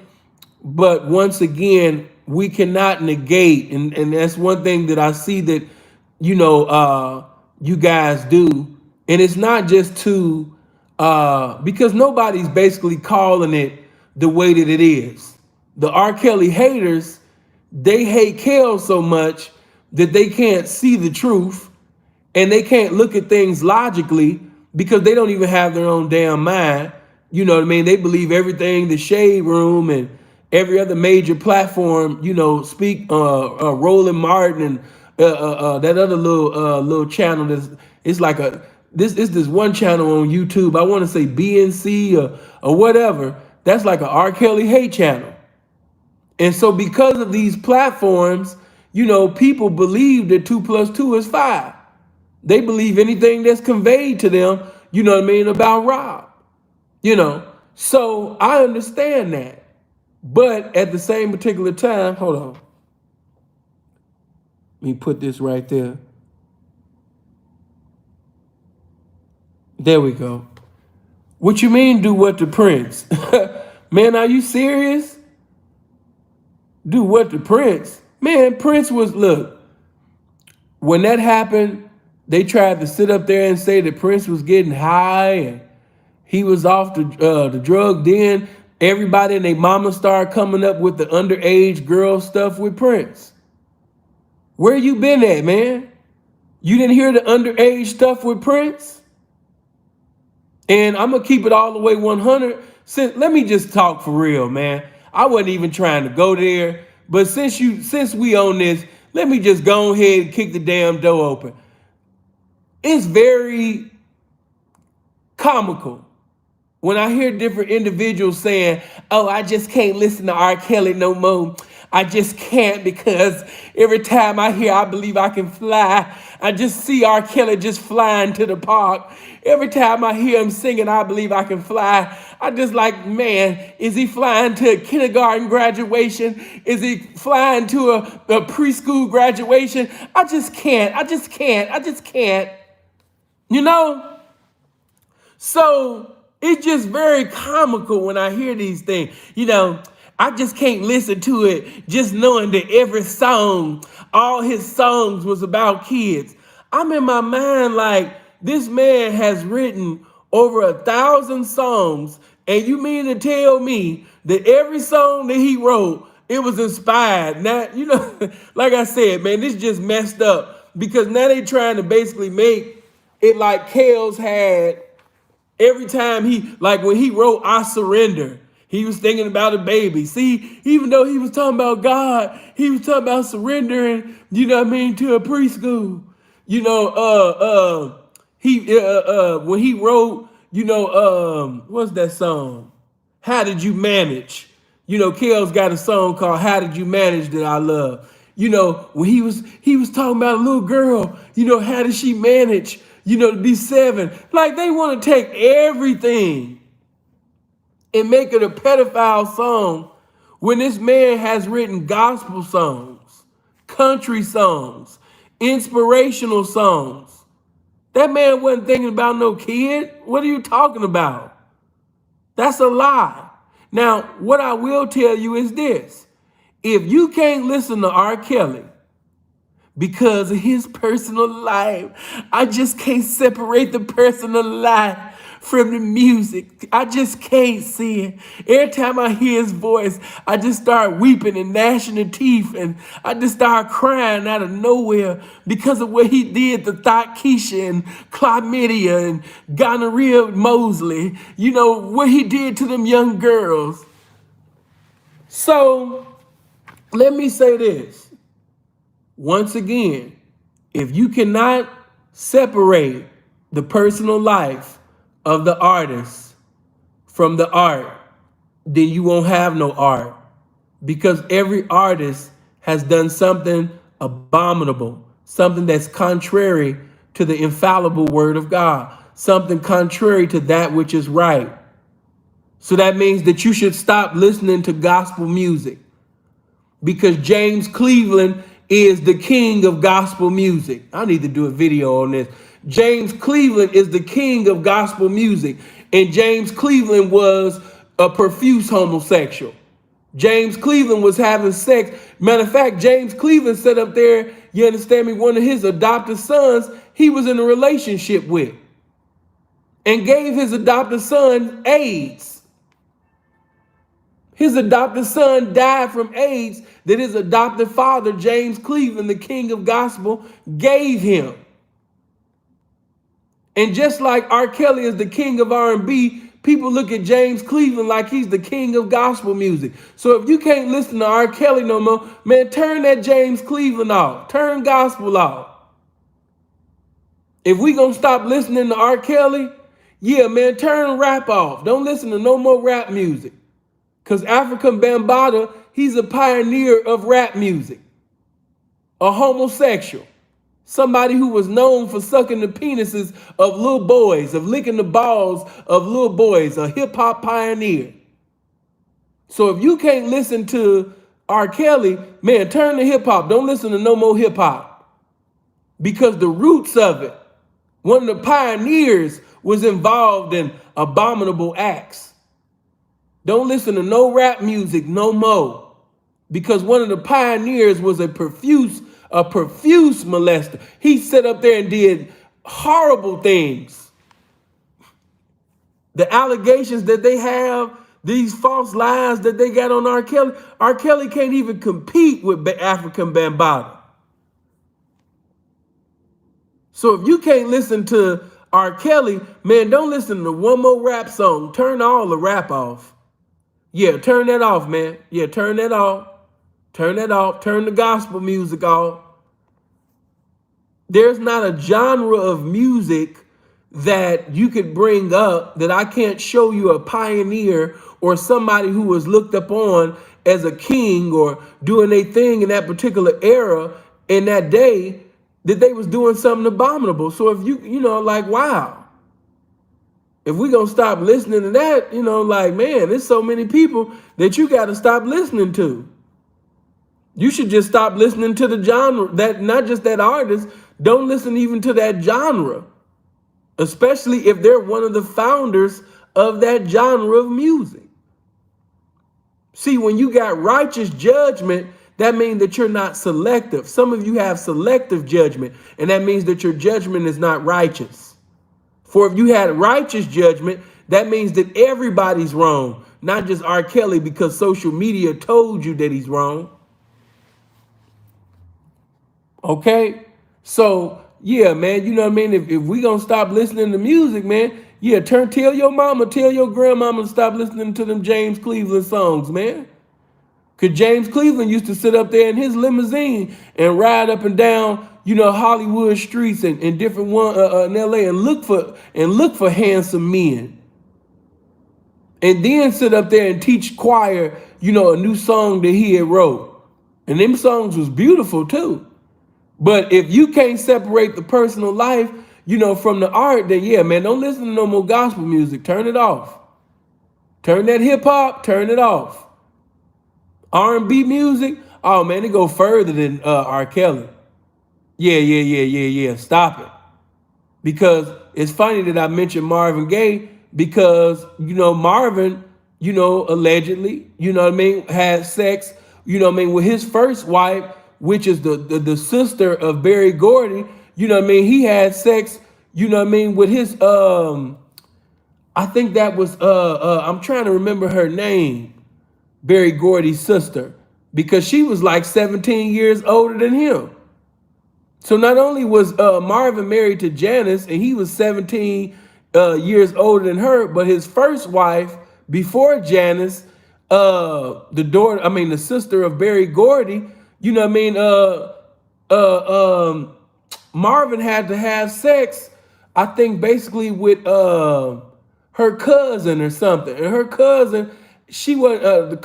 But once again, we cannot negate, and that's one thing that I see that, you guys do. And it's not just to, because nobody's basically calling it the way that it is. The R. Kelly haters, they hate Kel so much that they can't see the truth and they can't look at things logically because they don't even have their own damn mind. You know what I mean? They believe everything, the Shade Room and every other major platform, speak Roland Martin and that other little channel. It's like this one channel on YouTube. I want to say BNC or whatever. That's like an R. Kelly hate channel. And so because of these platforms, people believe that 2 + 2 is 5. They believe anything that's conveyed to them, about Rob. So I understand that. But at the same particular time, hold on. Let me put this right there. There we go. What you mean, do what to Prince? Man, are you serious? Do what to Prince? Man, Prince was, look, when that happened, they tried to sit up there and say that Prince was getting high and he was off the drug den. Everybody and their mama started coming up with the underage girl stuff with Prince. Where you been at, man? You didn't hear the underage stuff with Prince? And I'm going to keep it all the way 100. Let me just talk for real, man. I wasn't even trying to go there. But since we on this, let me just go ahead and kick the damn door open. It's very comical when I hear different individuals saying, oh, I just can't listen to R. Kelly no more. I just can't, because every time I hear I Believe I Can Fly, I just see R. Kelly just flying to the park. Every time I hear him singing I Believe I Can Fly, I just like, man, is he flying to a kindergarten graduation? Is he flying to a preschool graduation? I just can't. I just can't. I just can't. You know? So it's just very comical when I hear these things. I just can't listen to it just knowing that every song, all his songs was about kids. I'm in my mind like, this man has written over 1,000 songs, and you mean to tell me that every song that he wrote, it was inspired? Now, like I said, man, this just messed up, because now they trying to basically make it like Kels had. Every time when he wrote I Surrender, he was thinking about a baby. See, even though he was talking about God, he was talking about surrendering, to a preschool. When he wrote, what's that song? How Did You Manage? Kels got a song called How Did You Manage that I love. When he was talking about a little girl, how did she manage, to be 7? Like, they want to take everything and make it a pedophile song, when this man has written gospel songs, country songs, inspirational songs. That man wasn't thinking about no kid. What are you talking about? That's a lie. Now, what I will tell you is this. If you can't listen to R. Kelly because of his personal life, I just can't separate the personal life from the music. I just can't see it. Every time I hear his voice, I just start weeping and gnashing the teeth, and I just start crying out of nowhere because of what he did to Darkeisha and chlamydia and gonorrhea Mosley. What he did to them young girls. So let me say this. Once again, if you cannot separate the personal life of the artist from the art, then you won't have no art, because every artist has done something abominable, something that's contrary to the infallible word of God, something contrary to that which is right. So that means that you should stop listening to gospel music, because James Cleveland is the king of gospel music. I need to do a video on this. James Cleveland is the king of gospel music. And James Cleveland was a profuse homosexual. James Cleveland was having sex. Matter of fact, James Cleveland sat up there, you understand me, one of his adopted sons, he was in a relationship with, and gave his adopted son AIDS. His adopted son died from AIDS that his adopted father, James Cleveland, the king of gospel, gave him. And just like R. Kelly is the king of R&B, people look at James Cleveland like he's the king of gospel music. So if you can't listen to R. Kelly no more, man, turn that James Cleveland off. Turn gospel off. If we gonna stop listening to R. Kelly, yeah, man, turn rap off. Don't listen to no more rap music. Because African Bambaataa, he's a pioneer of rap music. A homosexual. Somebody who was known for sucking the penises of little boys, of licking the balls of little boys, a hip-hop pioneer. So if you can't listen to R. Kelly, man, turn to hip-hop. Don't listen to no more hip-hop. Because the roots of it, one of the pioneers was involved in abominable acts. Don't listen to no rap music no more, because one of the pioneers was a profuse molester. He sat up there and did horrible things. The allegations that they have, these false lies that they got on R. Kelly can't even compete with African Bambaataa. So if you can't listen to R. Kelly, man, don't listen to one more rap song. Turn all the rap off. Yeah, turn that off, man. Yeah, turn that off. Turn that off. Turn the gospel music off. There's not a genre of music that you could bring up that I can't show you a pioneer or somebody who was looked upon as a king or doing a thing in that particular era in that day, that they was doing something abominable. So if you know, like, wow, if we gonna stop listening to that, you know, like, man, there's so many people that you got to stop listening to. You should just stop listening to the genre, that not just that artist, don't listen even to that genre, especially if they're one of the founders of that genre of music. See, when you got righteous judgment, that means that you're not selective. Some of you have selective judgment, and that means that your judgment is not righteous. For if you had righteous judgment, that means that everybody's wrong, not just R. Kelly because social media told you that he's wrong. Okay? So, yeah, man, you know what I mean? If we gonna stop listening to music, man, yeah, tell your mama, tell your grandmama to stop listening to them James Cleveland songs, man. Because James Cleveland used to sit up there in his limousine and ride up and down, you know, Hollywood streets and different one in LA and look for handsome men. And then sit up there and teach choir, you know, a new song that he had wrote. And them songs was beautiful too. But if you can't separate the personal life, you know, from the art, then yeah, man, don't listen to no more gospel music. Turn it off. Turn that hip hop, turn it off. R&B music, oh man, it go further than R. Kelly. Yeah. Stop it. Because it's funny that I mentioned Marvin Gaye because, you know, Marvin, you know, allegedly, you know what I mean, had sex, you know what I mean, with his first wife, which is the sister of Berry Gordy, you know what I mean, he had sex, you know what I mean, with his, I think that was, I'm trying to remember her name, Berry Gordy's sister, because she was like 17 years older than him. So not only was Marvin married to Janice and he was 17 years older than her, but his first wife before Janice, the sister of Berry Gordy, you know what I mean? Marvin had to have sex, I think basically with her cousin or something. And her cousin, she was the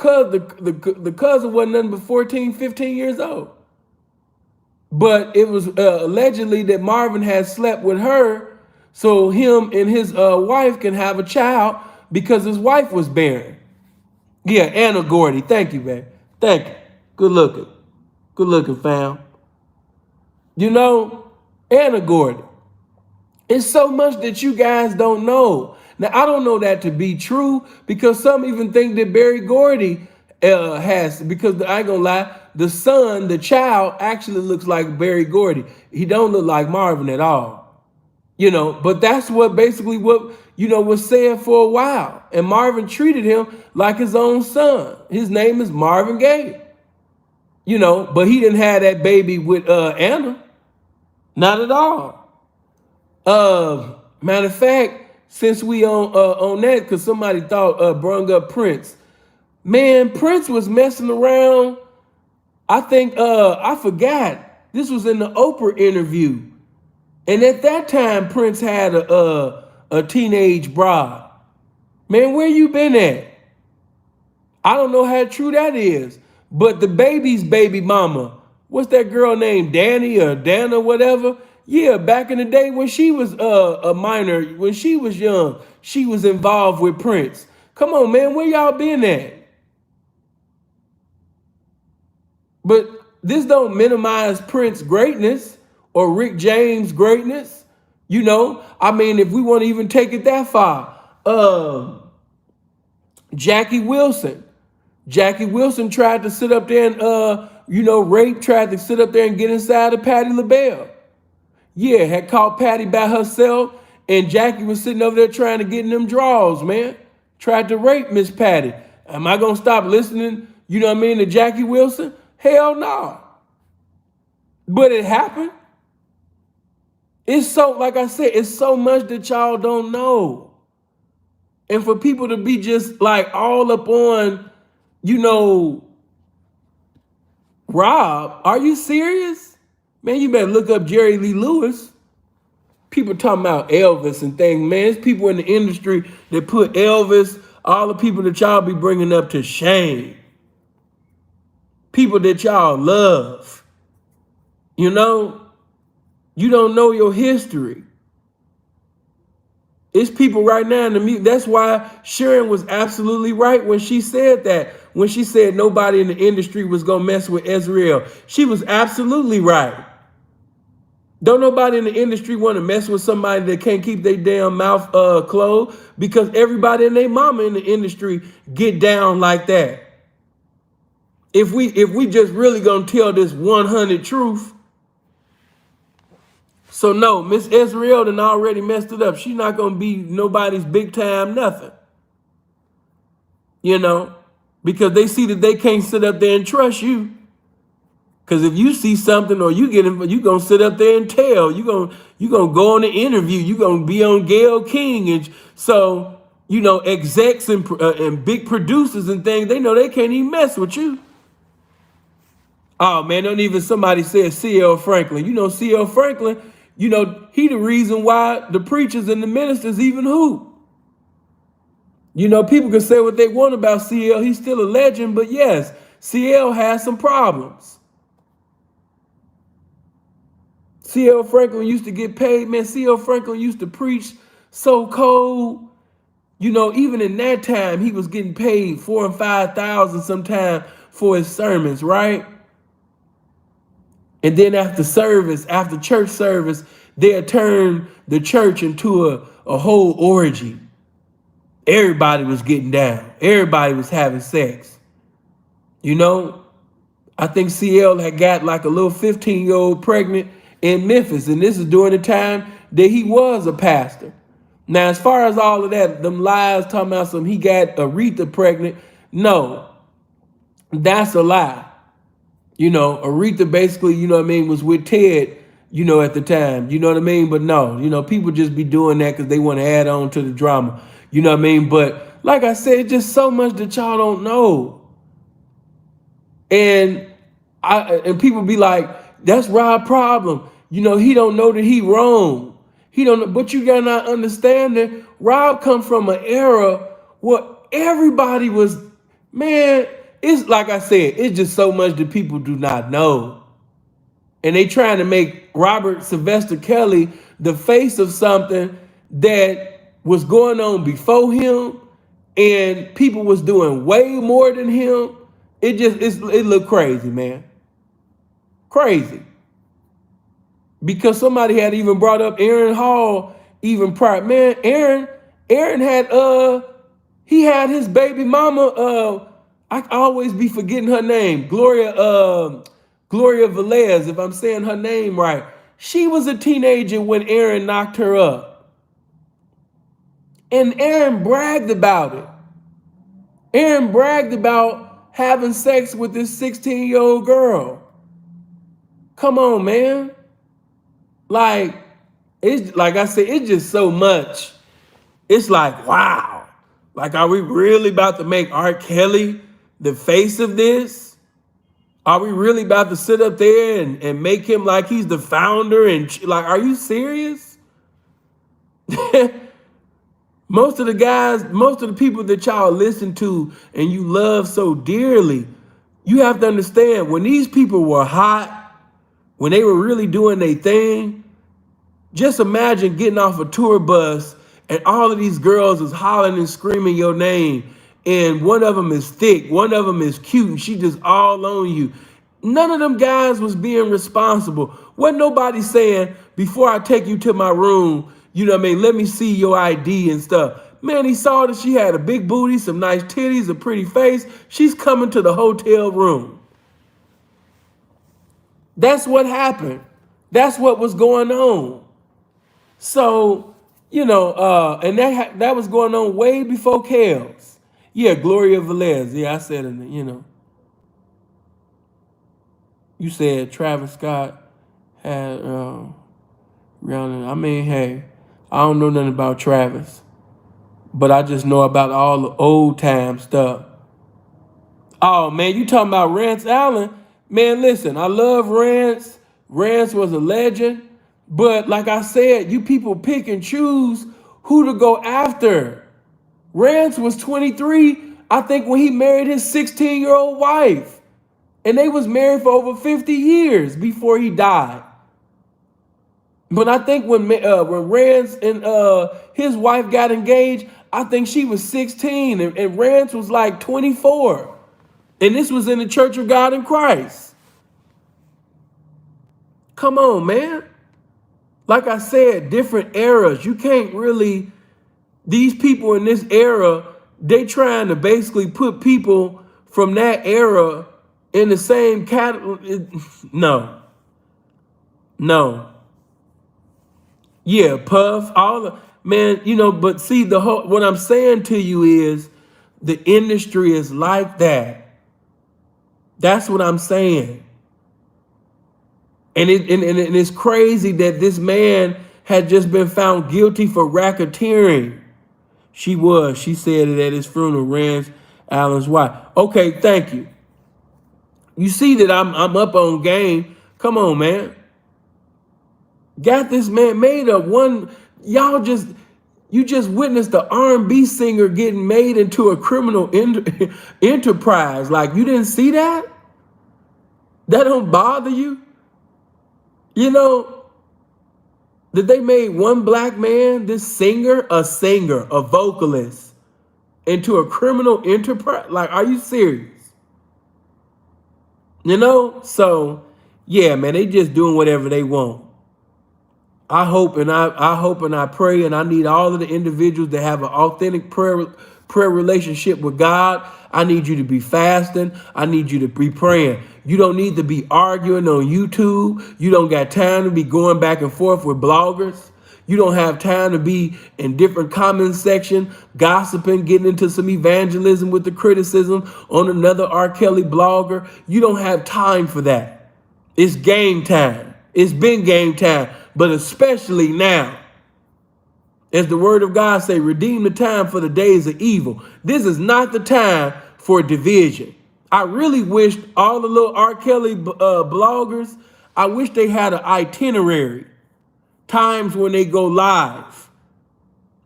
cousin wasn't nothing but 14, 15 years old. But it was allegedly that Marvin had slept with her so him and his wife can have a child because his wife was barren. Yeah, Anna Gordy. Thank you, man. Thank you. Good looking. Good looking, fam. You know, Anna Gordy. It's so much that you guys don't know. Now, I don't know that to be true because some even think that Berry Gordy has, because I ain't gonna lie, the son, the child, actually looks like Berry Gordy. He don't look like Marvin at all. You know, but that's what basically what, you know, was said for a while. And Marvin treated him like his own son. His name is Marvin Gaye. You know, but he didn't have that baby with Anna. Not at all. Matter of fact, since we on that, because somebody thought brung up Prince. Man, Prince was messing around. I think I forgot. This was in the Oprah interview. And at that time, Prince had a teenage bride. Man, where you been at? I don't know how true that is. But the baby's baby mama, what's that girl named Danny or Dana, whatever? Yeah, back in the day when she was a minor, when she was young, she was involved with Prince. Come on, man, where y'all been at? But this don't minimize Prince's greatness or Rick James' greatness. You know, I mean, if we want to even take it that far, Jackie Wilson. Jackie Wilson tried to sit up there and, tried to sit up there and get inside of Patti LaBelle. Yeah, had caught Patti by herself, and Jackie was sitting over there trying to get in them drawers, man. Tried to rape Miss Patti. Am I going to stop listening, you know what I mean, to Jackie Wilson? Hell no. But it happened. It's so, like I said, it's so much that y'all don't know. And for people to be just like all up on, you know, Rob, are you serious? Man, you better look up Jerry Lee Lewis. People talking about Elvis and things. Man, there's people in the industry that put Elvis, all the people that y'all be bringing up, to shame. people that y'all love. You know, you don't know your history. It's people right now in the music. That's why Sharon was absolutely right when she said that. When she said nobody in the industry was going to mess with Israel. She was absolutely right. Don't nobody in the industry want to mess with somebody that can't keep their damn mouth closed, because everybody and their mama in the industry get down like that. If we just really gonna tell this 100 truth. So no, Miss Israel done already messed it up. She's not gonna be nobody's big time nothing. You know, because they see that they can't sit up there and trust you. Because if you see something or you get it, you gonna sit up there and tell. You gonna go on the interview. You gonna be on Gayle King, and so you know execs and big producers and things. They know they can't even mess with you. Oh man, don't even somebody said C.L. Franklin. You know C.L. Franklin. You know he the reason why the preachers and the ministers even hoop. You know people can say what they want about C.L. He's still a legend, but yes, C.L. has some problems. C.L. Franklin used to get paid, man. C.L. Franklin used to preach so cold. You know, even in that time, he was getting paid $4,000 and $5,000 sometimes for his sermons, right? And then after church service, they'd turn the church into a whole orgy. Everybody was getting down. Everybody was having sex. You know, I think CL had got like a little 15-year-old pregnant in Memphis, and this is during the time that he was a pastor. Now, as far as all of that, them lies talking about he got Aretha pregnant, no, that's a lie. You know, Aretha basically, you know what I mean, was with Ted, you know, at the time, you know what I mean? But no, you know, people just be doing that because they want to add on to the drama, you know what I mean? But like I said, just so much that y'all don't know. And people be like, that's Rob's problem. You know, he don't know that he wrong. He don't know, but you gotta not understand that Rob come from an era where everybody was, man, it's like I said, it's just so much that people do not know. And they trying to make Robert Sylvester Kelly the face of something that was going on before him, and people was doing way more than him. It looked crazy, man. Crazy. Because somebody had even brought up Aaron Hall even prior. Man, Aaron had he had his baby mama, I always be forgetting her name, Gloria Velez, if I'm saying her name right. She was a teenager when Aaron knocked her up. And Aaron bragged about it. Aaron bragged about having sex with this 16-year-old girl. Come on, man. Like, it's like I said, it's just so much. It's like, wow. Like, are we really about to make R. Kelly the face of this? Are we really about to sit up there and make him like he's the founder? And like, are you serious? Most of the people that y'all listen to and you love so dearly, you have to understand when these people were hot, when they were really doing their thing, just imagine getting off a tour bus and all of these girls is hollering and screaming your name, and one of them is thick, one of them is cute, and she just all on you. None of them guys was being responsible. Wasn't nobody saying, before I take you to my room, you know what I mean, let me see your ID and stuff. Man, he saw that she had a big booty, some nice titties, a pretty face. She's coming to the hotel room. That's what happened. That's what was going on. So, you know, and that was going on way before Kels. Yeah, Gloria Velez. Yeah, I said it, you know. You said Travis Scott had Rihanna. I mean, hey, I don't know nothing about Travis, but I just know about all the old time stuff. Oh man, you talking about Rance Allen? Man, listen, I love Rance. Rance was a legend, but like I said, you people pick and choose who to go after. Rance was 23, I think, when he married his 16-year-old wife. And they was married for over 50 years before he died. But I think when Rance and his wife got engaged, I think she was 16 and Rance was like 24. And this was in the Church of God in Christ. Come on, man. Like I said, different eras. You can't really, these people in this era, they trying to basically put people from that era in the same category. No. Yeah, Puff, all the, man, but see, what I'm saying to you is the industry is like that. That's what I'm saying. And it's crazy that this man had just been found guilty for racketeering. She said it at his funeral, Rance Allen's wife. Okay, thank you. You see that I'm up on game. Come on, man. Got this man made up one. You just witnessed the R&B singer getting made into a criminal enterprise. Like, you didn't see that? That don't bother you? That they made one black man, this singer, a vocalist, into a criminal enterprise? Like, are you serious? So yeah, man, they just doing whatever they want. I hope and I pray, and I need all of the individuals that have an authentic prayer relationship with God. I need you to be fasting. I need you to be praying. You don't need to be arguing on YouTube. You don't got time to be going back and forth with bloggers. You don't have time to be in different comment section, gossiping, getting into some evangelism with the criticism on another R. Kelly blogger. You don't have time for that. It's game time. It's been game time, but especially now. As the word of God say, redeem the time for the days of evil. This is not the time for division. I really wished all the little R. Kelly bloggers, I wish they had an itinerary. Times when they go live,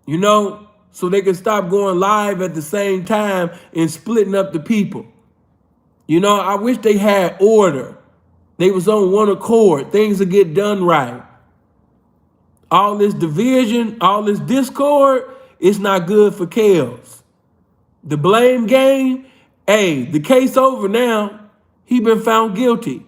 so they can stop going live at the same time and splitting up the people. I wish they had order. They was on one accord. Things would get done right. All this division, all this discord, it's not good for Kels. The blame game, hey, the case over now. He been found guilty.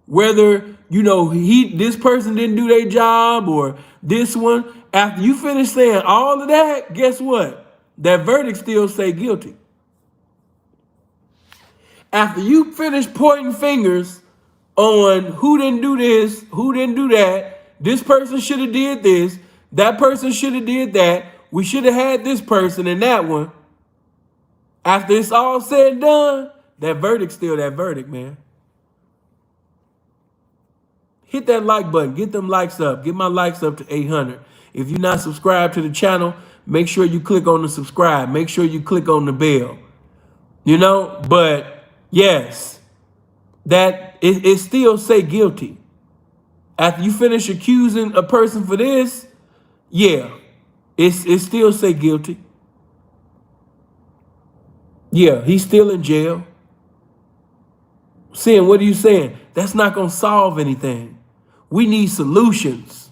Whether, this person didn't do their job or this one, after you finish saying all of that, guess what? That verdict still say guilty. After you finish pointing fingers on who didn't do this, who didn't do that, this person should have did this, that person should have did that, we should have had this person and that one. After it's all said and done, that verdict's still that verdict, man. Hit that like button. Get them likes up. Get my likes up to 800. If you're not subscribed to the channel, make sure you click on the subscribe. Make sure you click on the bell. But yes, that it still say guilty. After you finish accusing a person for this, yeah, it still say guilty. Yeah, he's still in jail. Saying, what are you saying? That's not going to solve anything. We need solutions.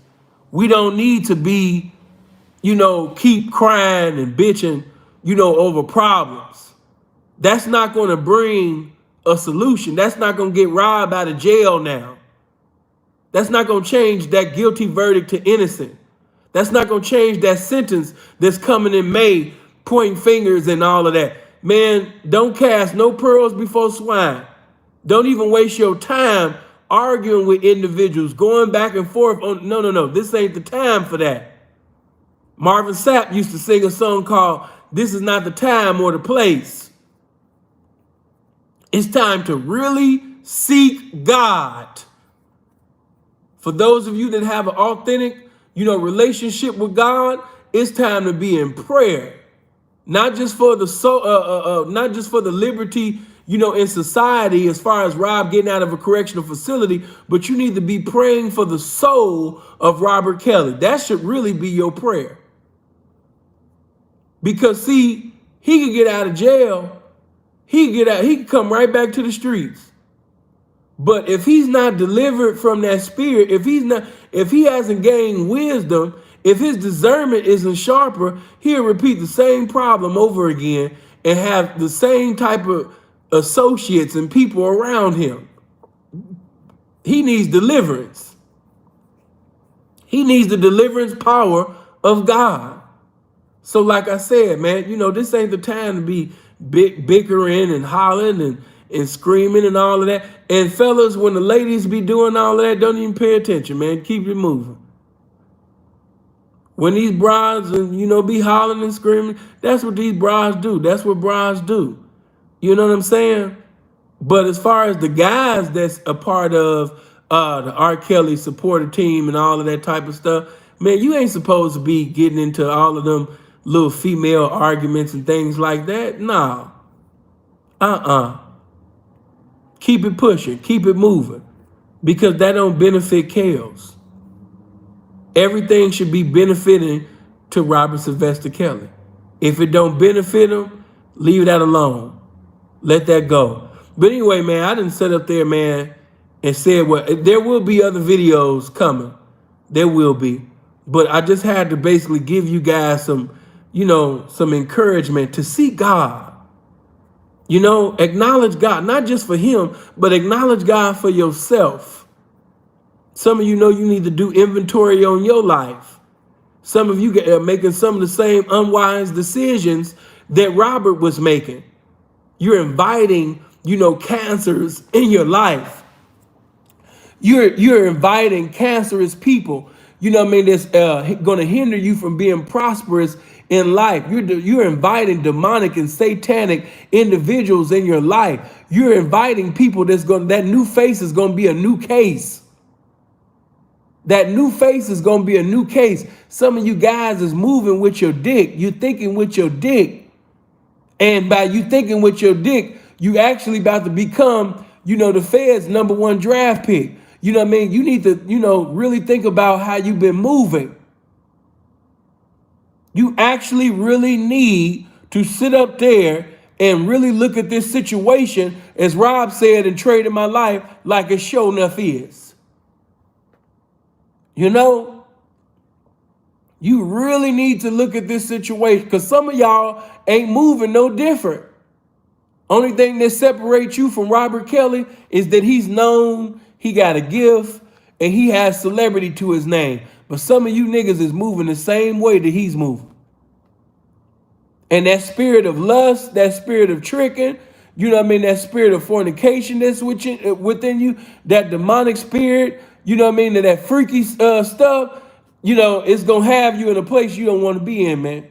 We don't need to be, keep crying and bitching, over problems. That's not going to bring a solution. That's not going to get Rob out of jail now. That's not going to change that guilty verdict to innocent. That's not going to change that sentence that's coming in May, pointing fingers and all of that. Man, don't cast no pearls before swine. Don't even waste your time arguing with individuals, going back and forth on, no, this ain't the time for that. Marvin Sapp used to sing a song called This Is Not the Time or the Place. It's time to really seek God. For those of you that have an authentic, relationship with God, it's time to be in prayer. Not just for the soul, not just for the liberty, in society, as far as Rob getting out of a correctional facility, but you need to be praying for the soul of Robert Kelly. That should really be your prayer. Because see, he could get out of jail. He could come right back to the streets. But if he's not delivered from that spirit, if he hasn't gained wisdom, if his discernment isn't sharper, he'll repeat the same problem over again and have the same type of associates and people around him. He needs deliverance. He needs the deliverance power of God. So like I said, man, this ain't the time to be bickering and hollering and screaming and all of that. And fellas, when the ladies be doing all of that, don't even pay attention, man. Keep it moving. When these brides, be hollering and screaming, that's what these brides do. That's what brides do. You know what I'm saying? But as far as the guys that's a part of the R. Kelly supporter team and all of that type of stuff, man, you ain't supposed to be getting into all of them little female arguments and things like that. Nah. Keep it pushing. Keep it moving. Because that don't benefit Kels. Everything should be benefiting to Robert Sylvester Kelly. If it don't benefit him, leave that alone. Let that go. But anyway, man, I didn't sit up there, man, and said, well, there will be other videos coming. There will be. But I just had to basically give you guys some encouragement to seek God. Acknowledge God, not just for him, but acknowledge God for yourself. Some of you know you need to do inventory on your life. Some of you are making some of the same unwise decisions that Robert was making. You're inviting, cancers in your life. You're inviting cancerous people, that's going to hinder you from being prosperous in life. You're inviting demonic and satanic individuals in your life. You're inviting people that new face is going to be a new case. That new face is going to be a new case. Some of you guys is moving with your dick. You're thinking with your dick. And by you thinking with your dick, you actually about to become, the Fed's #1 draft pick. You know what I mean? You need to, really think about how you've been moving. You actually really need to sit up there and really look at this situation, as Rob said in Trading My Life, like it sure enough is. You really need to look at this situation, because some of y'all ain't moving no different. Only thing that separates you from Robert Kelly is that he's known, he got a gift, and he has celebrity to his name. But some of you niggas is moving the same way that he's moving. And that spirit of lust, that spirit of tricking, that spirit of fornication that's within you, that demonic spirit, that freaky stuff, it's going to have you in a place you don't want to be in, man.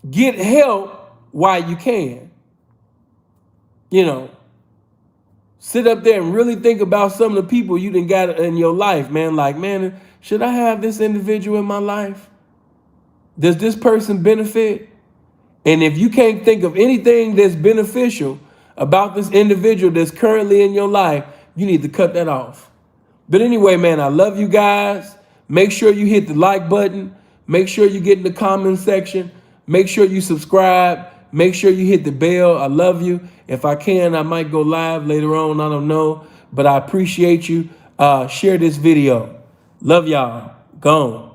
Get help while you can. Sit up there and really think about some of the people you done got in your life, man. Like, man, should I have this individual in my life? Does this person benefit? And if you can't think of anything that's beneficial about this individual that's currently in your life, you need to cut that off. But anyway, man, I love you guys. Make sure you hit the like button. Make sure you get in the comment section. Make sure you subscribe. Make sure you hit the bell. I love you. If I can, I might go live later on. I don't know. But I appreciate you. Share this video. Love y'all. Gone.